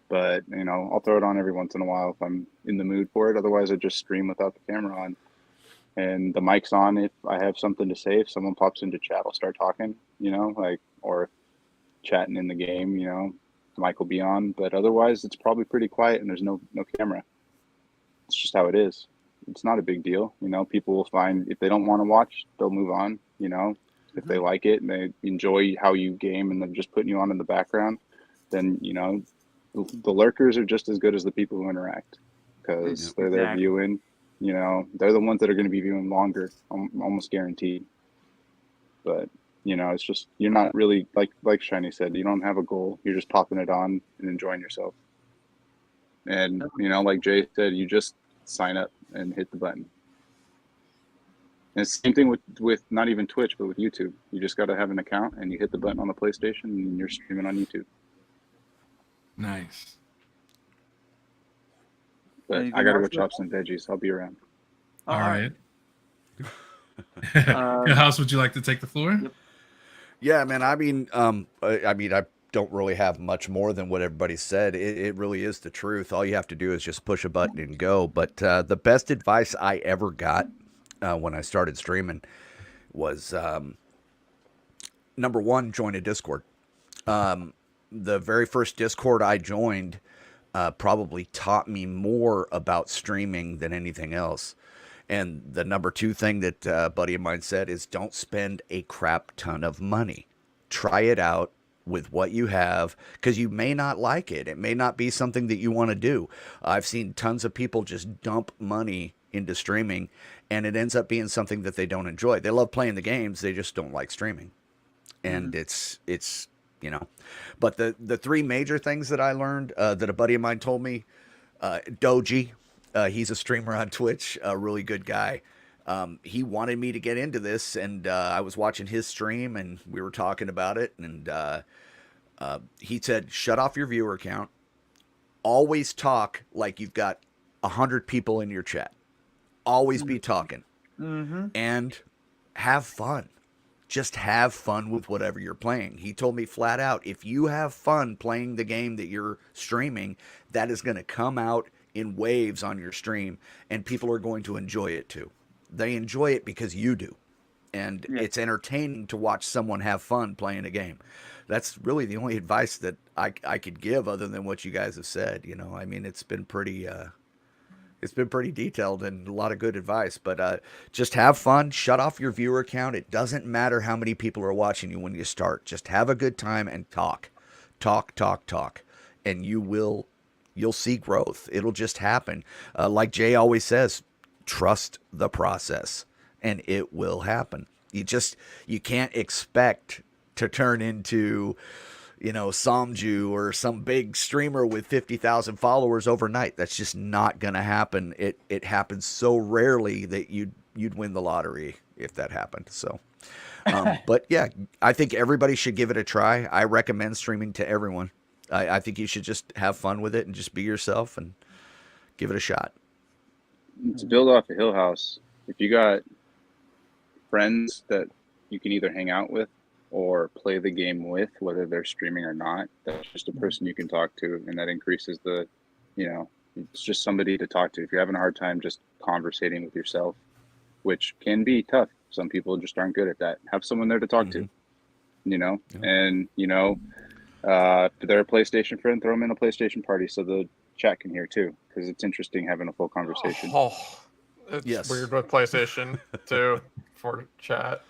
but you know, I'll throw it on every once in a while if I'm in the mood for it. Otherwise, I just stream without the camera on, and the mic's on if I have something to say. If someone pops into chat, I'll start talking. You know, like, or chatting in the game. You know, the mic will be on, but otherwise, it's probably pretty quiet and there's no camera. It's just how it is. It's not a big deal. You know, people will find, if they don't want to watch, they'll move on. You know, if they like it and they enjoy how you game and they're just putting you on in the background, then, you know, the lurkers are just as good as the people who interact, because they're there viewing. You know, they're the ones that are going to be viewing longer, almost guaranteed. But, you know, it's just, you're not really, like Shiny said, you don't have a goal. You're just popping it on and enjoying yourself. And, you know, like Jay said, you just sign up and hit the button. And it's the same thing with not even Twitch, but with YouTube. You just got to have an account and you hit the button on the PlayStation and you're streaming on YouTube. Nice. But Anything I got to go else? chop some veggies. I'll be around. All right. Uh, House, would you like to take the floor? Yeah, man. I mean, I don't really have much more than what everybody said. It really is the truth. All you have to do is just push a button and go. But the best advice I ever got when I started streaming was, number one, join a Discord. The very first Discord I joined, probably taught me more about streaming than anything else. And the number two thing that a buddy of mine said is don't spend a crap ton of money. Try it out with what you have, because you may not like it. It may not be something that you want to do. I've seen tons of people just dump money into streaming, and it ends up being something that they don't enjoy. They love playing the games, they just don't like streaming. And it's you know, but the three major things that I learned that a buddy of mine told me, Doji, he's a streamer on Twitch, a really good guy. He wanted me to get into this, and I was watching his stream, and we were talking about it, and he said, shut off your viewer count. Always talk like you've got 100 people in your chat. Always be talking. And have fun. Just have fun with whatever you're playing. He told me flat out, if you have fun playing the game that you're streaming, that is going to come out in waves on your stream, and people are going to enjoy it too. They enjoy it because you do. And it's entertaining to watch someone have fun playing a game. That's really the only advice that I could give other than what you guys have said. You know, I mean, it's been pretty detailed and a lot of good advice, but just have fun. Shut off your viewer count. It doesn't matter how many people are watching you when you start. Just have a good time and talk. And you'll see growth. It'll just happen. Like Jay always says, trust the process and it will happen. You can't expect to turn into, you know, Samju or some big streamer with 50,000 followers overnight. That's just not going to happen. It happens so rarely that you'd win the lottery if that happened. So, but yeah, I think everybody should give it a try. I recommend streaming to everyone. I think you should just have fun with it and just be yourself and give it a shot. To build off of Hill House, if you got friends that you can either hang out with or play the game with, whether they're streaming or not, that's just a person you can talk to, and that increases the, you know, it's just somebody to talk to. If you're having a hard time just conversating with yourself, which can be tough, some people just aren't good at that, have someone there to talk to, you know. And you know, if they're a PlayStation friend, throw them in a PlayStation party so the chat can hear too, because it's interesting having a full conversation. It's weird with PlayStation too for chat.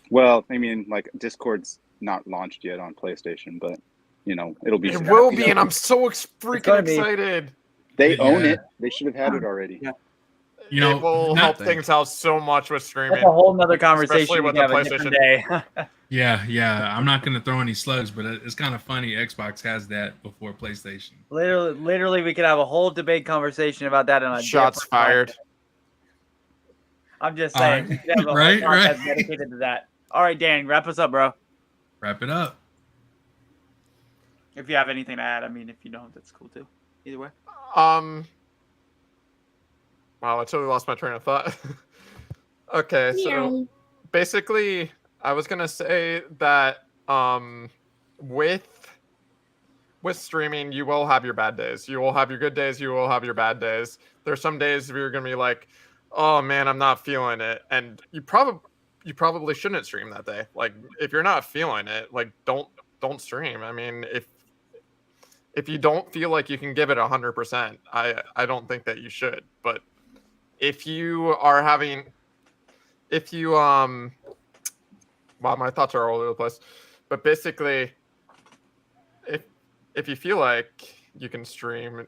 Well, I mean, like Discord's not launched yet on PlayStation, but you know, it'll be. It will be, and I'm so freaking excited. They own it. They should have had it already. You It know, will help things out so much with streaming. That's a whole nother conversation especially with we the have a different day. Yeah. I'm not gonna throw any slugs, but it's kind of funny. Xbox has that before PlayStation. Literally, we could have a whole debate conversation about that. On a Shots different fired. podcast. I'm just saying, we could have a whole Right. podcast dedicated to that. All right, Dan, wrap us up, bro. Wrap it up. If you have anything to add, I mean, if you don't, that's cool too. Either way. Wow, I totally lost my train of thought. Okay, so basically, I was gonna say that with streaming, you will have your bad days. You will have your good days. You will have your bad days. There's some days where you're gonna be like, "Oh man, I'm not feeling it," and you probably shouldn't stream that day. Like, if you're not feeling it, like don't stream. I mean, if you don't feel like you can give it 100%, I don't think that you should. But if you are having, wow, my thoughts are all over the place. But basically, if you feel like you can stream,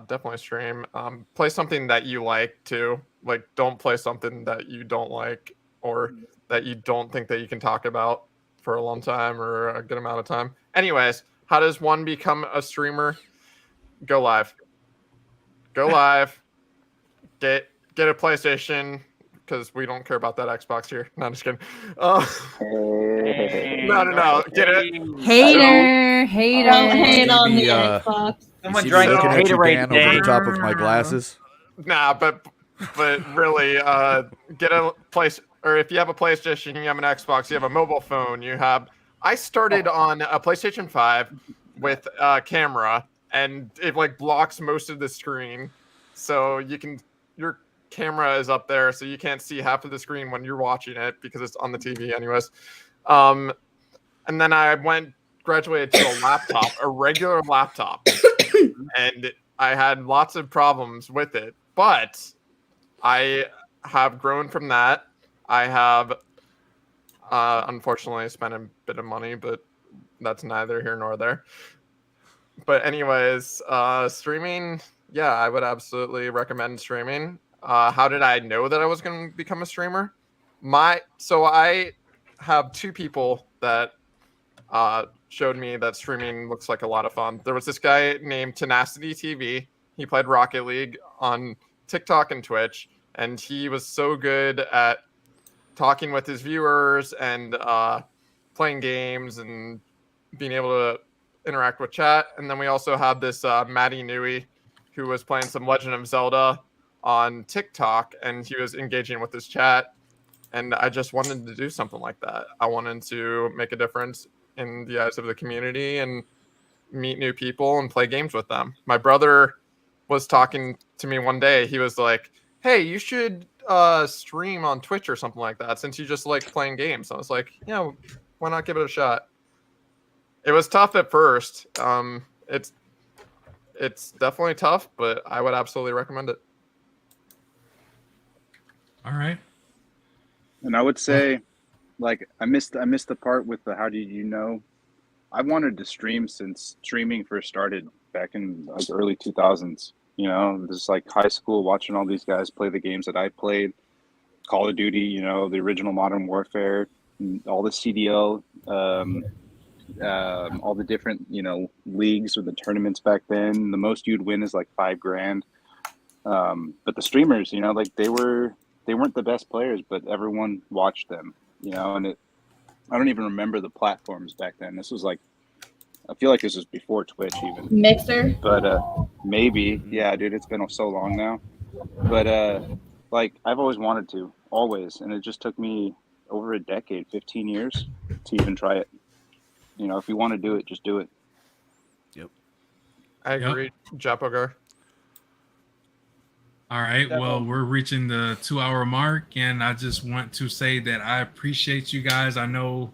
definitely stream. Play something that you like too. Like, don't play something that you don't like or that you don't think that you can talk about for a long time or a good amount of time. Anyways, how does one become a streamer? Go live. Get a PlayStation, because we don't care about that Xbox here. No, I'm just kidding. No. Get it. Hater. Don't hate on the Maybe, Xbox. Someone See me drank looking a at you, Haterade Dan, today. over the top of my glasses. Nah, but really, get a place, or if you have a PlayStation, you have an Xbox, you have a mobile phone, I started on a PlayStation 5 with a camera, and it like blocks most of the screen, so your camera is up there, so you can't see half of the screen when you're watching it because it's on the TV anyways. And then I graduated to a laptop, a regular laptop, and I had lots of problems with it, but I have grown from that. I have unfortunately spent a bit of money, but that's neither here nor there. But anyways, streaming, yeah, I would absolutely recommend streaming. How did I know that I was going to become a streamer? So I have two people that showed me that streaming looks like a lot of fun. There was this guy named Tenacity TV. He played Rocket League on TikTok and Twitch, and he was so good at talking with his viewers and playing games and being able to interact with chat. And then we also had this Maddie Nui, who was playing some Legend of Zelda on TikTok, and he was engaging with his chat. And I just wanted to do something like that. I wanted to make a difference in the eyes of the community and meet new people and play games with them. My brother was talking to me one day. He was like, hey, you should stream on Twitch or something like that, since you just like playing games. I was like, yeah, why not give it a shot? It was tough at first. It's definitely tough, but I would absolutely recommend it. All right. And I would say, like, I missed the part with the how did you know? I wanted to stream since streaming first started back in like early 2000s. You know, this is like high school, watching all these guys play the games that I played, Call of Duty, you know, the original Modern Warfare, all the CDL, all the different, you know, leagues or the tournaments back then. The most you'd win is like $5,000. But the streamers, you know, like they weren't the best players, but everyone watched them, you know, and I don't even remember the platforms back then. This was like, I feel like this was before Twitch even. Mixer. But maybe, yeah, dude, it's been so long now. But like I've always wanted to, always, and it just took me over a decade, 15 years to even try it. You know, if you want to do it, just do it. I agree, Japogar. All right. Well, we're reaching the 2-hour mark, and I just want to say that I appreciate you guys. I know,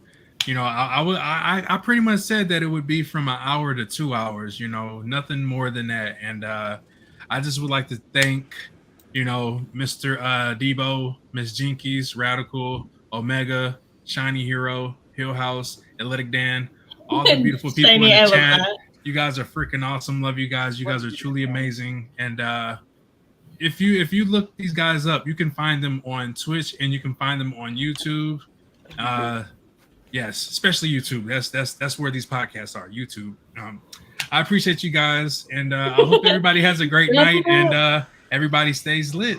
you know, I pretty much said that it would be from an hour to 2 hours, you know, nothing more than that. And I just would like to thank, you know, Mr. Debo, Miss Jinkies, Radical, Omega, Shiny Hero, Hill House, Athletic Dan, all the beautiful people in the chat. You guys are freaking awesome. Love you guys. You guys are truly amazing. And if you look these guys up, you can find them on Twitch and you can find them on YouTube. Yes, especially YouTube. That's where these podcasts are. YouTube. I appreciate you guys, and I hope everybody has a great night and everybody stays lit.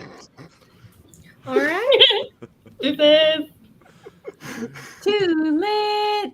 All right. This is Too lit.